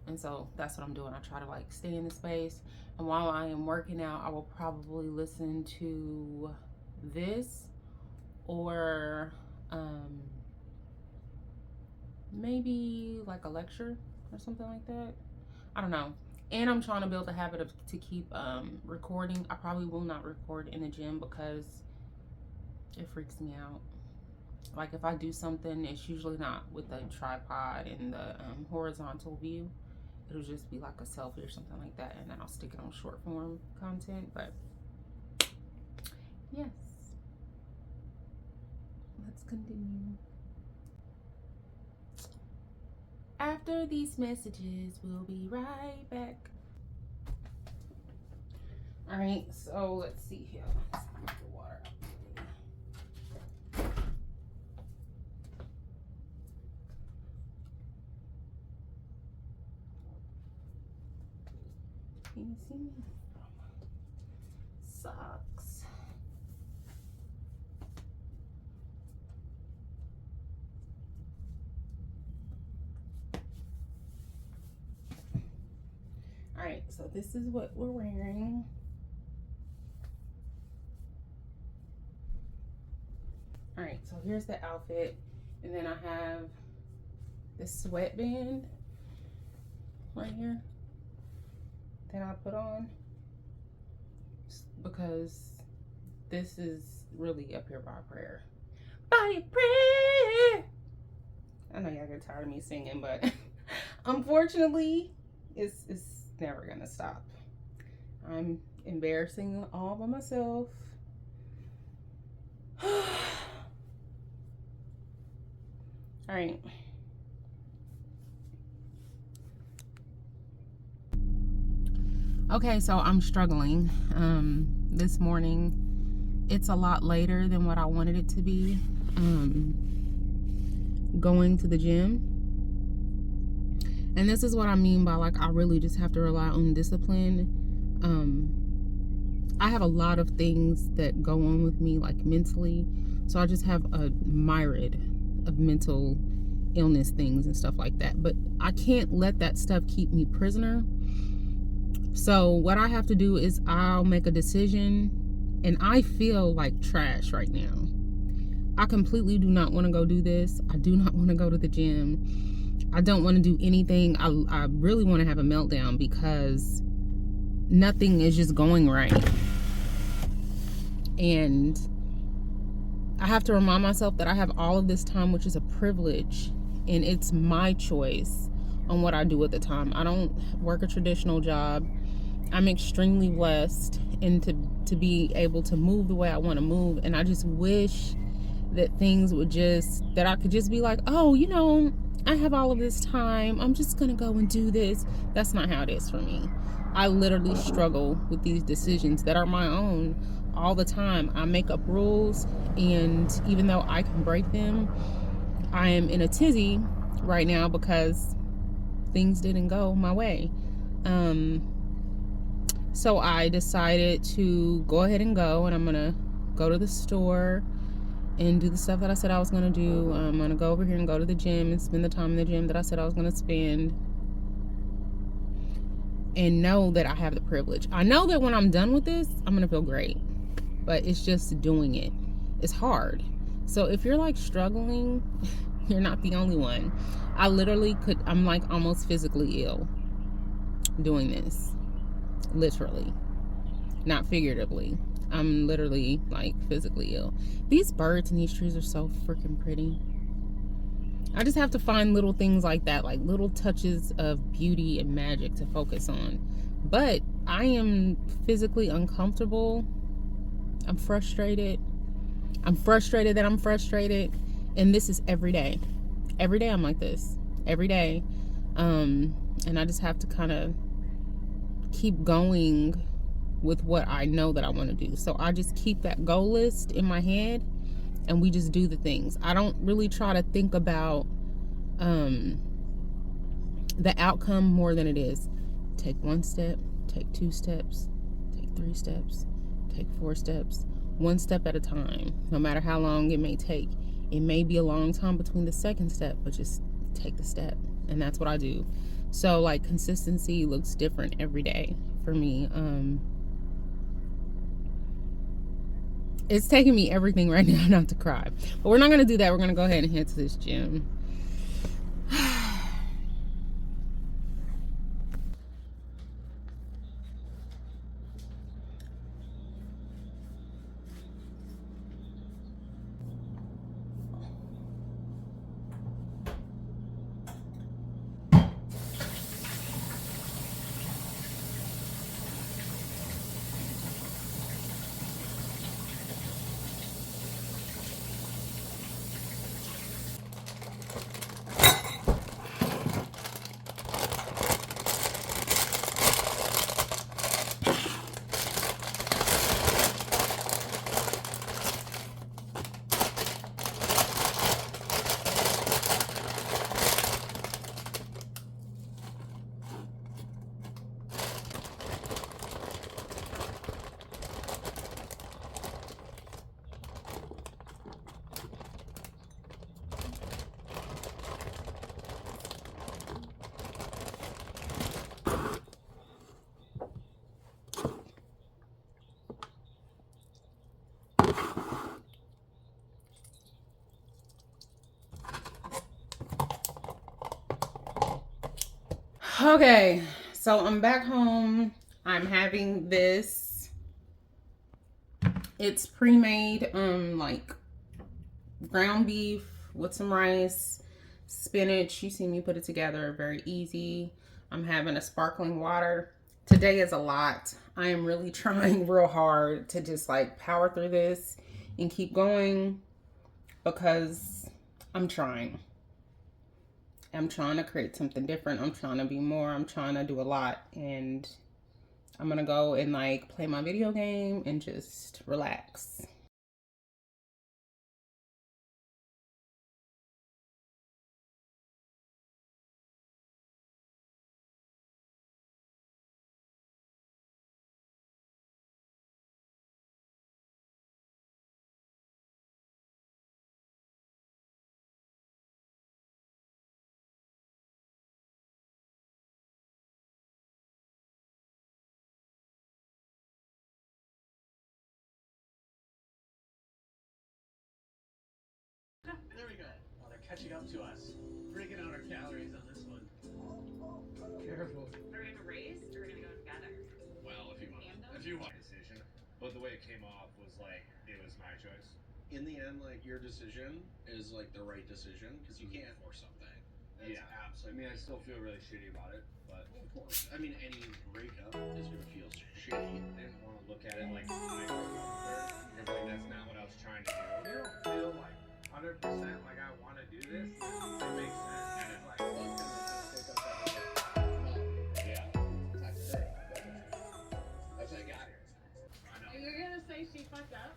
And so that's what I'm doing. I try to like stay in the space. And while I am working out, I will probably listen to this or maybe like a lecture or something like that. I don't know. And I'm trying to build a habit to keep recording. I probably will not record in the gym because it freaks me out. Like if I do something, it's usually not with the tripod and the horizontal view. It'll just be like a selfie or something like that, and then I'll stick it on short form content. But yes, let's continue. After these messages, we'll be right back. All right, so let's see here. Let's get the water out. Can you see me? Sucks. All right, so this is what we're wearing. All right, so here's the outfit. And then I have this sweatband right here that I put on because this is really up here by prayer. By prayer! I know y'all get tired of me singing, but unfortunately, it's never gonna stop. I'm embarrassing all by myself. All right. Okay, so I'm struggling. This morning, it's a lot later than what I wanted it to be. Going to the gym. And this is what I mean by, like, I really just have to rely on discipline. I have a lot of things that go on with me, like, mentally. So I just have a myriad of mental illness things and stuff like that. But I can't let that stuff keep me prisoner. So what I have to do is I'll make a decision, and I feel like trash right now. I completely do not want to go do this. I do not want to go to the gym. I don't want to do anything. I really want to have a meltdown because nothing is just going right. And I have to remind myself that I have all of this time, which is a privilege, and it's my choice on what I do at the time. I don't work a traditional job. I'm extremely blessed and to be able to move the way I want to move. And I just wish that things would that I could just be like, oh, you know, I have all of this time. I'm just going to go and do this. That's not how it is for me. I literally struggle with these decisions that are my own all the time. I make up rules, and even though I can break them, I am in a tizzy right now because things didn't go my way. So I decided to go ahead and go, and I'm gonna go to the store and do the stuff that I said I was gonna do. I'm gonna go over here and go to the gym and spend the time in the gym that I said I was gonna spend, and know that I have the privilege. I know that when I'm done with this, I'm gonna feel great, but it's just doing it. It's hard. So if you're like struggling, you're not the only one. I literally I'm like almost physically ill doing this. Literally, not figuratively. I'm literally like physically ill. These birds in these trees are so freaking pretty. I just have to find little things like that, like little touches of beauty and magic to focus on. But I am physically uncomfortable. I'm frustrated. I'm frustrated that I'm frustrated. And this is every day. Every day I'm like this. Every day. And I just have to kind of keep going with what I know that I want to do. So I just keep that goal list in my head, and we just do the things. I don't really try to think about the outcome more than it is. Take 1 step, take 2 steps, take 3 steps, take 4 steps, 1 step at a time, no matter how long it may take. It may be a long time between the second step, but just take the step. And that's what I do. So like consistency looks different every day for me. It's taking me everything right now not to cry, but we're not going to do that. We're going to go ahead and head to this gym. Okay, so I'm back home. I'm having this. It's pre-made, like ground beef with some rice, spinach. You see me put it together, very easy. I'm having a sparkling water. Today is a lot. I am really trying real hard to just like power through this and keep going because I'm trying. I'm trying to create something different. I'm trying to be more. I'm trying to do a lot. And I'm going to go and like play my video game and just relax.
There we go. Oh, they're catching up to us. Breaking out our calories on this one. Careful.
Are we gonna race or are we gonna go together?
Well, if you want decision, but the way it came off was like it was my choice. In the end, like your decision is like the right decision because you can't force something. That's absolutely. I mean, I still feel really shitty about it, but of course. I mean, any breakup is gonna feel shitty. I didn't want to look at it like I broke up with her because like that's not what I was trying to do. You don't feel like 100% like I want to do this. It makes sense. And it's like, well, it's gonna take up everything. Yeah, that's the thing. That's how I got here. I know.
You're gonna say she fucked up?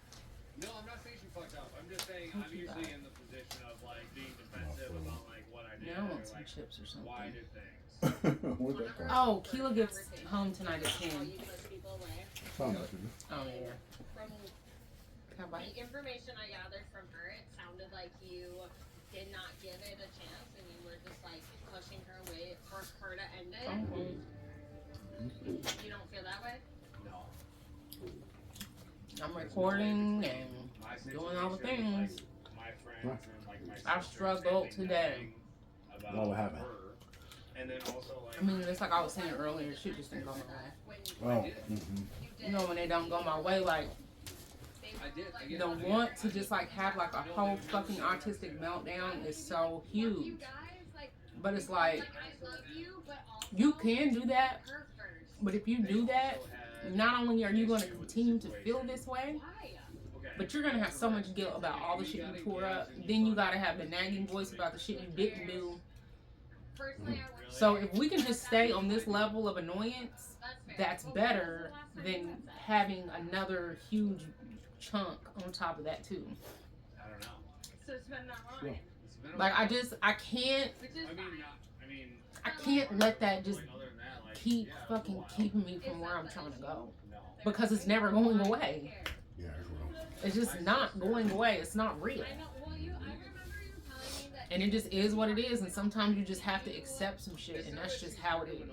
No, I'm not saying she fucked up. I'm just saying I'm usually in the position of like being defensive about like what I did.
Now I want
or,
some
like,
chips or something.
why did things?
Where'd that come
Oh, Keela gets home tonight at 10.
You push people away.
from? Sounds like you.
Oh, yeah.
From
How about
the information I gathered from her, it sounded like you did not give it a chance and you were just like pushing her away for her to end it. You don't feel that way?
No.
I'm recording and
My
doing all the
situation was,
things.
like, my friends and like my
I've
sister
struggled
saying
today.
nothing
Oh, what
about
happened?
her. And then also like
I mean, it's like I was saying earlier, shit just didn't go my way.
Oh,
You know, when they don't go my way, like,
I did. I
the want to just like have like a whole fucking autistic meltdown is so huge. But it's like, you can do that, but if you do that, not only are you going to continue to feel this way, but you're going to have so much guilt about all the shit you tore up. Then you got to have the nagging voice about the shit you didn't do. So if we can just stay on this level of annoyance, that's better than having another huge chunk on top of that too.
I don't know.
So it's been that long.
It's been a
Like
while.
I can't
Which is
I can't let that just
Like, other than that, like,
keep
yeah,
fucking
wow.
keeping me from where I'm trying to go.
No.
Because it's never going away.
yeah, it's real.
It's just not going away. It's not real.
I know. Well, I remember you telling me that.
And it just is what it is. And sometimes you just have to accept some shit. And that's just how it is.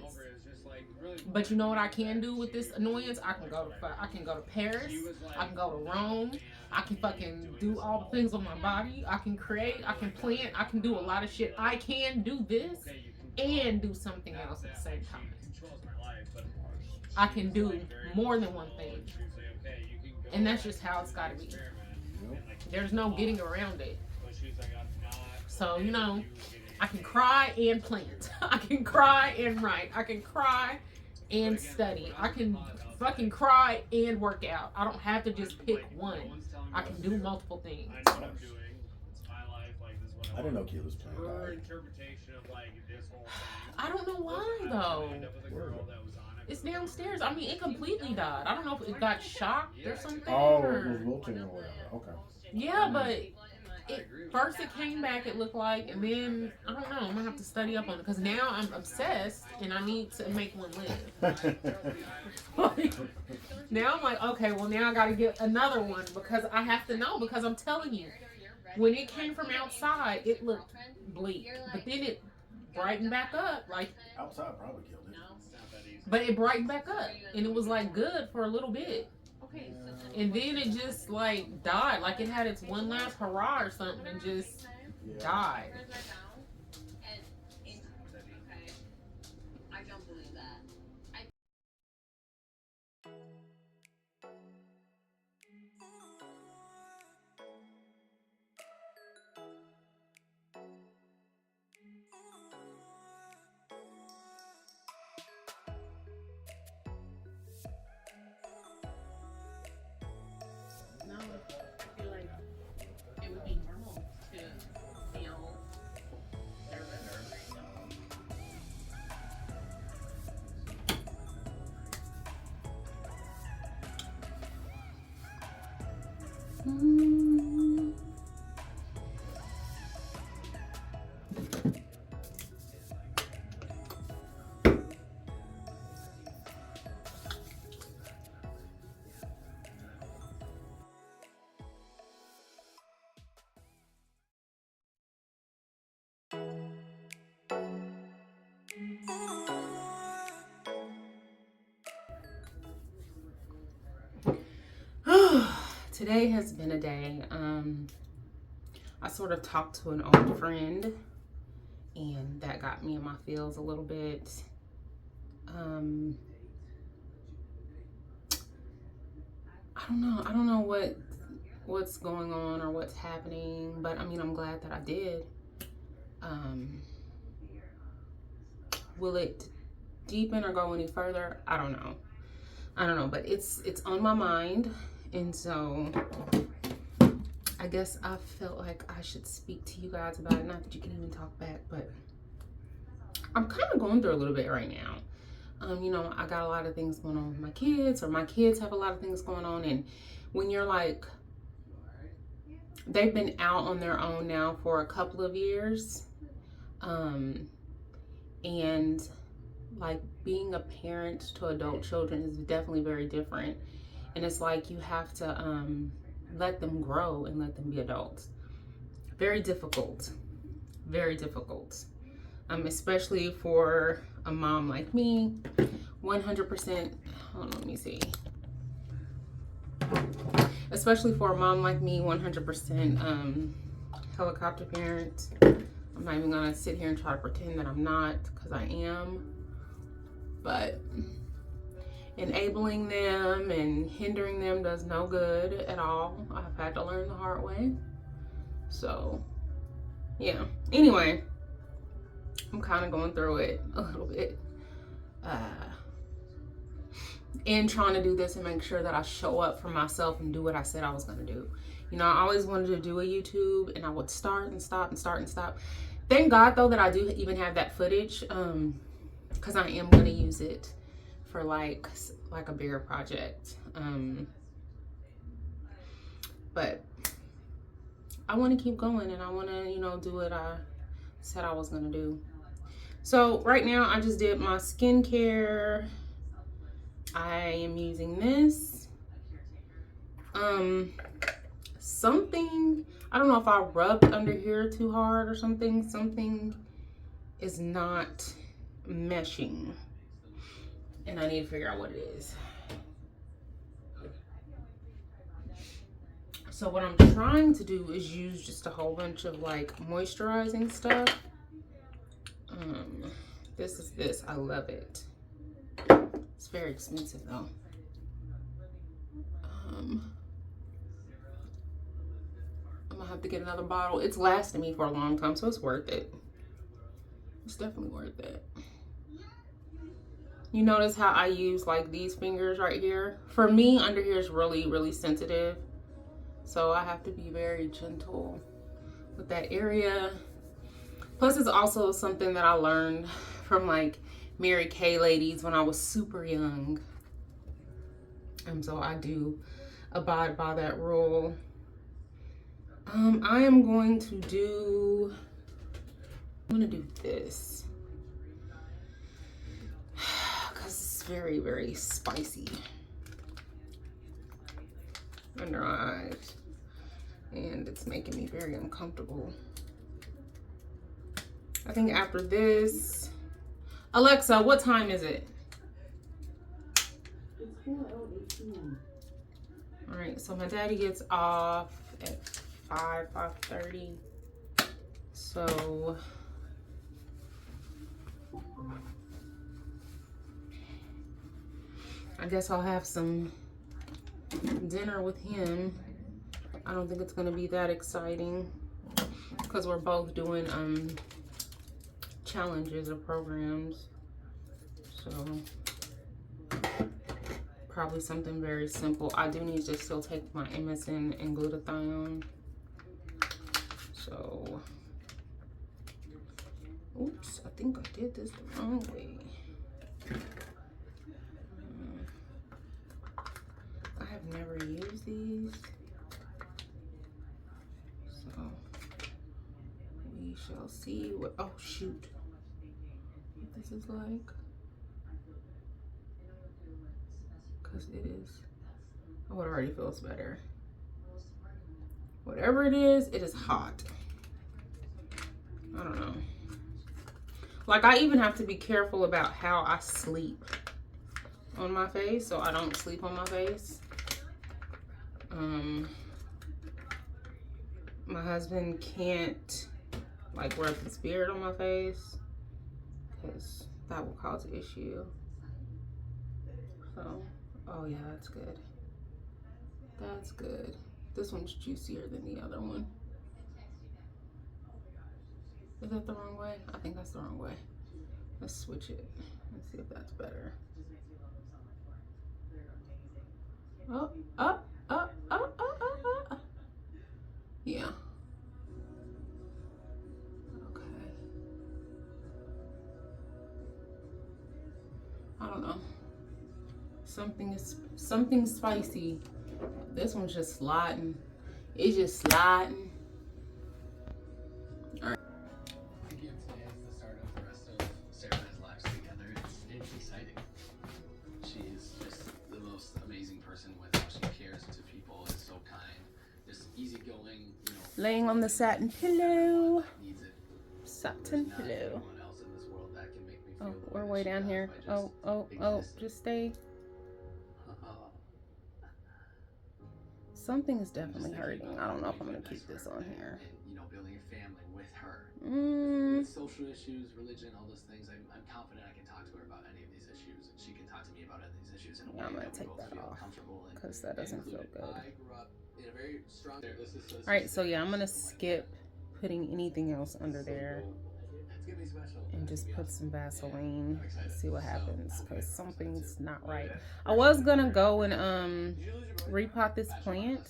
But you know what I can do with this annoyance? I can go to Paris. I can go to Rome. I can fucking do all the things with my body. I can create. I can plant. I can do a lot of shit. I can do this and do something else at the same time. I can do more than one thing. And that's just how it's gotta be. There's no getting around it. So, you know, I can cry and plant. I can cry and write. I can cry and study. I can fucking cry and work out. I don't have to just pick one. I can do multiple things.
I didn't know Keela's playing
Her
that.
interpretation of like this whole thing.
I don't know why though. It's downstairs. I mean, it completely died. I don't know if it got shocked or something.
Oh, it
or...
was wilting or whatever. Okay.
Yeah, but first it came back, it looked like, and then, I don't know, I'm gonna have to study up on it, because now I'm obsessed, and I need to make one live. Now I'm like, okay, well now I gotta get another one, because I have to know, because I'm telling you, when it came from outside, it looked bleak, but then it brightened back up, like,
Outside probably killed it.
but it brightened back up, and it was like good for a little bit. And then it just like died, like it had its one last hurrah or something and just died. Today has been a day. I sort of talked to an old friend, and that got me in my feels a little bit. I don't know what's going on or what's happening, but I mean, I'm glad that I did. Will it deepen or go any further? I don't know, but it's on my mind, and so I guess I felt like I should speak to you guys about it. Not that you can even talk back, but I'm kind of going through a little bit right now. You know, I got a lot of things going on with my kids, or my kids have a lot of things going on, and when you're like, they've been out on their own now for a couple of years, and like being a parent to adult children is definitely very different, and it's like you have to let them grow and let them be adults. Very difficult, especially for a mom like me. 100%, hold on, let me see. Especially for a mom like me, 100% helicopter parent. I'm not even gonna sit here and try to pretend that I'm not, because I am. But enabling them and hindering them does no good at all. I've had to learn the hard way. So, yeah. Anyway, I'm kind of going through it a little bit. And trying to do this and make sure that I show up for myself and do what I said I was gonna do. You know, I always wanted to do a YouTube, and I would start and stop and start and stop. Thank God though that I do even have that footage, because I am gonna use it for like a bigger project. But I want to keep going, and I want to, you know, do what I said I was gonna do. So right now I just did my skincare. I am using this. Something, I don't know if I rubbed under here too hard or something. Something is not meshing, and I need to figure out what it is. So what I'm trying to do is use just a whole bunch of like moisturizing stuff. This is this. I love it. It's very expensive though. I'm gonna have to get another bottle. It's lasted me for a long time, so it's worth it. It's definitely worth it. You notice how I use like these fingers right here? For me, under here is really, really sensitive. So I have to be very gentle with that area. Plus, it's also something that I learned from like Mary Kay ladies when I was super young. And so I do abide by that rule. I am going to do, this. Because it's very, very spicy under my eyes. And it's making me very uncomfortable. I think after this, Alexa, what time is it?
It's 4:08 p.m.
All right, so my daddy gets off at 5:30. So I guess I'll have some dinner with him. I don't think it's gonna be that exciting because we're both doing challenges or programs. So probably something very simple. I do need to still take my MSM and glutathione. So, oops, I think I did this the wrong way. I have never used these. see what, oh shoot, what this is like. Because it is, oh, it already feels better. Whatever it is hot. I don't know. Like, I even have to be careful about how I sleep on my face, so I don't sleep on my face. My husband can't like rub his beard on my face because that will cause an issue. So, oh yeah, that's good. That's good. This one's juicier than the other one. Is that the wrong way? I think that's the wrong way. Let's switch it. Let's see if that's better. Oh, up, up, up, up, up, up. Yeah. Okay. I don't know. Something spicy. This one's just sliding. It's just sliding. All right.
Today is the start of the rest of Sarah and I's lives together. It's exciting. She's just the most amazing person with how she cares to people. Is so kind, just easygoing. You know,
Laying on the satin pillow.
Needs it.
Satin
There's not
pillow.
anyone else in this world that can make me feel
Oh,
the
we're
way
way
that she
down
does
here.
by just
Oh,
existing.
just stay. Something is definitely hurting. I don't know if I'm gonna keep this on here.
And, you know, building a family with her.
Mm.
With social issues, religion, all those things, I'm confident I can talk to her about any of these issues, and she can talk to me about any of these issues in a way
I'm gonna
that we
take
both
that
feel
off
comfortable
because that doesn't feel good.
I grew up in a very strong.
All right, so yeah, I'm gonna skip putting anything else under there and just put some Vaseline and see what happens, because something's not right. I was gonna go and repot this plant,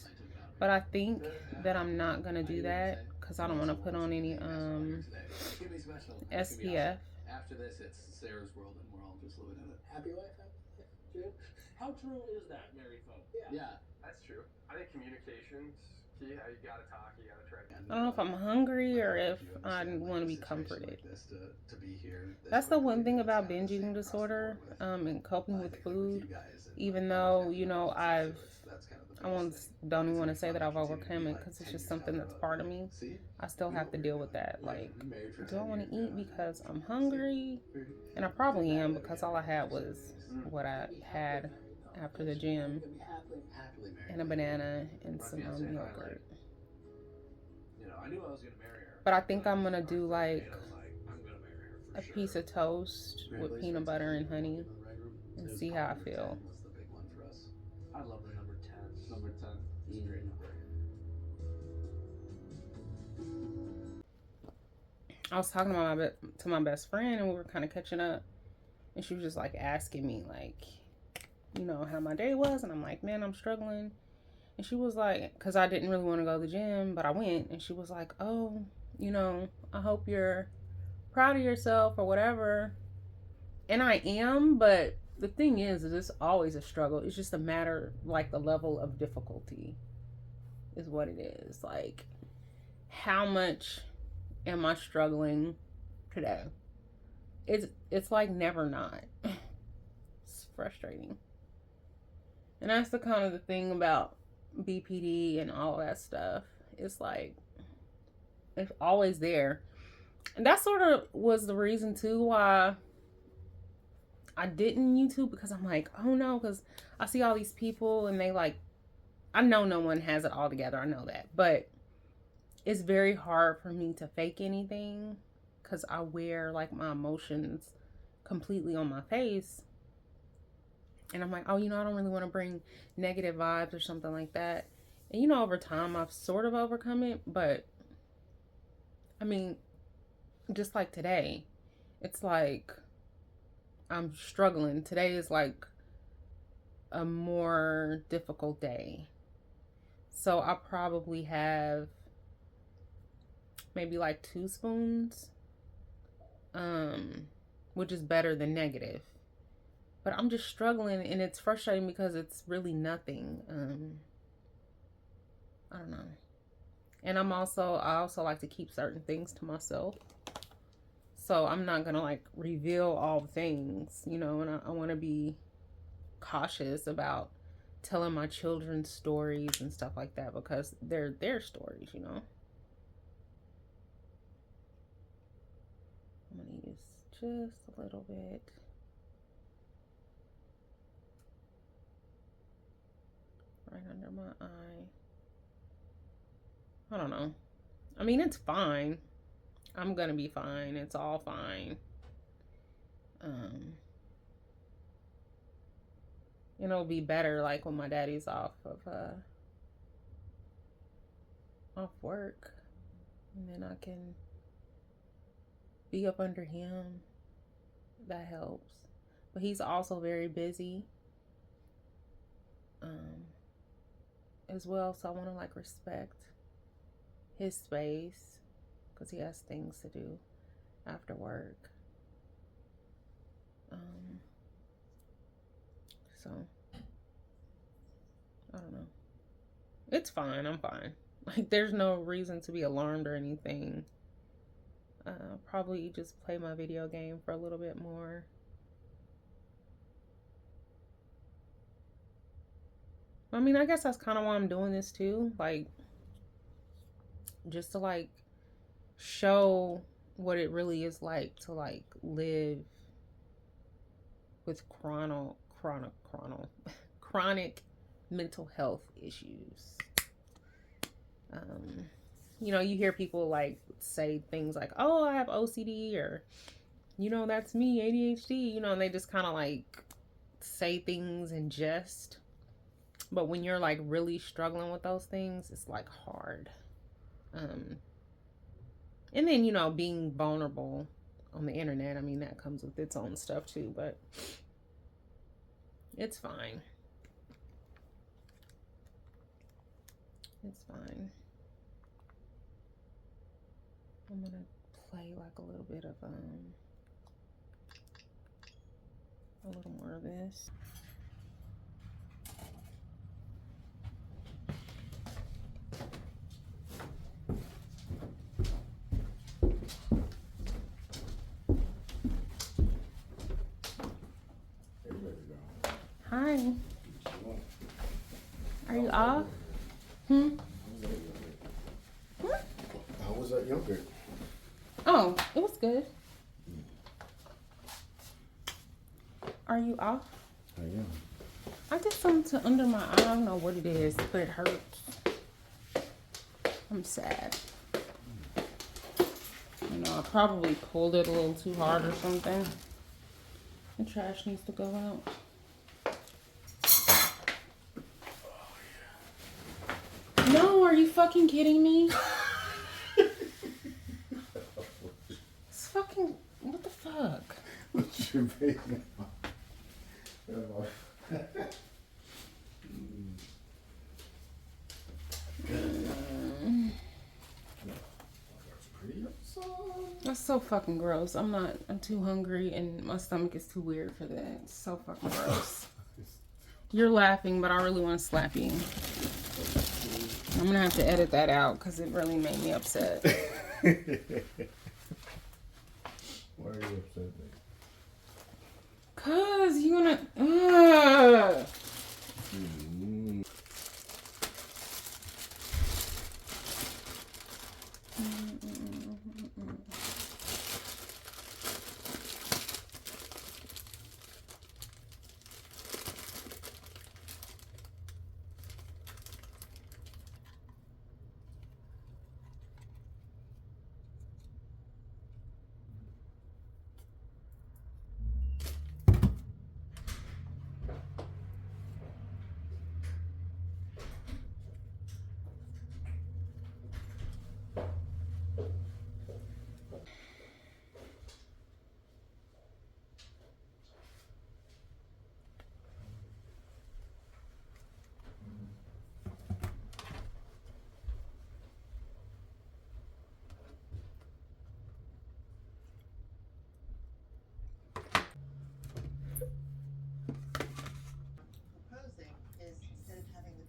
but I think that I'm not gonna do that because I don't want to put on any SPF.
After this, it's Sarah's world, and we're all just living in it. Happy life, Jim. How true is that, married folk? Yeah,
That's true. I think communication's key. How you gotta talk, you gotta try.
I don't know if I'm hungry or if I want to be comforted. That's the one thing about binge eating disorder and coping with food. Even though, you know, don't even want to say that I've overcome it because it's just something that's part of me. I still have to deal with that. Like, do I want to eat because I'm hungry? And I probably am, because all I had was what I had after the gym, and a banana and some yogurt.
You know, I knew I was gonna marry her.
But I think I'm gonna do like a piece of toast with peanut butter and honey and see how I feel.
Was the big one for us. I love the number 10. Number 10 is a great number.
I was talking to my best friend, and we were kind of catching up, and she was just like asking me, like, you know, how my day was, and I'm like, man, I'm struggling. And she was like, because I didn't really want to go to the gym, but I went, and she was like, oh, you know, I hope you're proud of yourself or whatever. And I am, but the thing is it's always a struggle. It's just a matter, like, the level of difficulty is what it is. Like, how much am I struggling today? It's like never not. It's frustrating. And that's the kind of the thing about BPD and all that stuff. It's like, it's always there. And that sort of was the reason too why I didn't YouTube, because I'm like, oh no, because I see all these people and they like, I know no one has it all together, I know that, but it's very hard for me to fake anything because I wear like my emotions completely on my face. And I'm like, oh, you know, I don't really want to bring negative vibes or something like that. And, you know, over time, I've sort of overcome it. But, I mean, just like today, it's like I'm struggling. Today is like a more difficult day. So I probably have maybe like 2 spoons, which is better than negative. But I'm just struggling, and it's frustrating because it's really nothing. I don't know. And I also like to keep certain things to myself. So I'm not gonna like reveal all things, you know, and I want to be cautious about telling my children's stories and stuff like that, because they're their stories, you know. I'm gonna use just a little bit. Right under my eye. I don't know. I mean, it's fine. I'm gonna be fine. It's all fine. It'll be better like when my daddy's off work, and then I can be up under him. That helps. But he's also very busy as well, so I want to like respect his space because he has things to do after work. So I don't know. It's fine. I'm fine. Like, there's no reason to be alarmed or anything. Probably just play my video game for a little bit more. I mean, I guess that's kind of why I'm doing this too. Like, just to like show what it really is like to like live with chronic mental health issues. You know, you hear people like say things like, oh, I have OCD, or, you know, that's me, ADHD, you know, and they just kind of like say things in jest. But when you're like really struggling with those things, it's like hard. And then, you know, being vulnerable on the internet, I mean, that comes with its own stuff too, but it's fine. It's fine. I'm gonna play like a little bit of a little more of this. Hi. Are you off?
How was that yogurt?
Oh, it was good. Are you off?
I am.
I did something to under my eye. I don't know what it is, but it hurts. I'm sad. You know, I probably pulled it a little too hard or something. The trash needs to go out. No, are you fucking kidding me? It's fucking, what the fuck?
What's your baby?
That's so fucking gross. I'm too hungry and my stomach is too weird for that. It's so fucking gross. You're laughing, but I really want to slap you. I'm gonna have to edit that out because it really made me upset.
Why are you upset, babe?
Cause you wanna.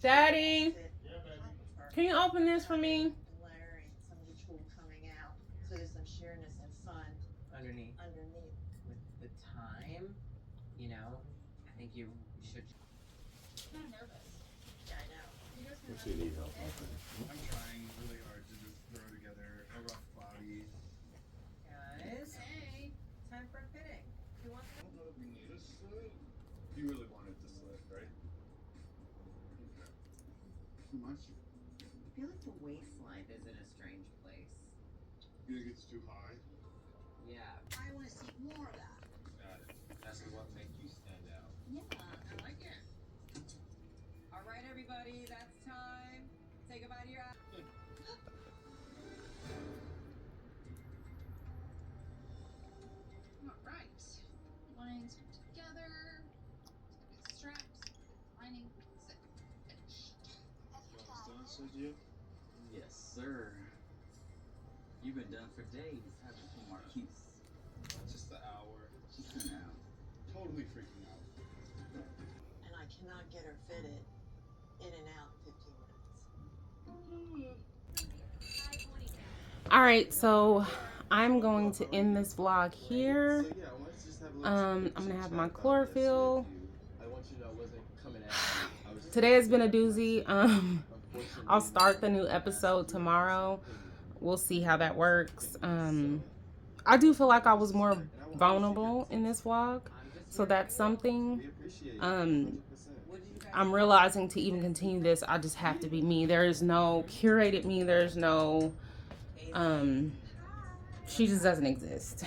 Daddy, can you open this for me?
underneath.
underneath.
With time, you know, I think you should.
I'm kind of nervous.
Yeah, I know.
You guys
What you need help with?
I'm trying really hard to just throw together a rough body.
Guys,
Hey.
time for a fitting. Who wants to?
You really wanted to slip, right?
Too much?
I feel like the waistline is in a strange place.
You think it's too high?
Yeah.
I want to see more of that.
Got it. That's what makes you stand out.
Yeah, I like it. All right, everybody, that's time. Say goodbye to your eye.
All right. Lines put together. Straps, lining, zip, finish.
Yes, sir. You've been done for days, haven't you, Marquise?
Just the hour.
Now.
Totally freaking out.
And I cannot get her fitted in and out in 15 minutes.
All right, so I'm going to end this vlog here. I'm gonna have my chlorophyll. Today has been a doozy. I'll start the new episode tomorrow. We'll see how that works. I do feel like I was more vulnerable in this vlog, so that's something. I'm realizing to even continue this, I just have to be me. There is no curated me. There's no, she just doesn't exist.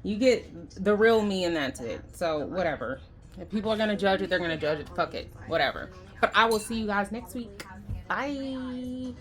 You get the real me and that's it. So whatever. If people are going to judge it, they're going to judge it. Fuck it. Whatever. But I will see you guys next week. Bye.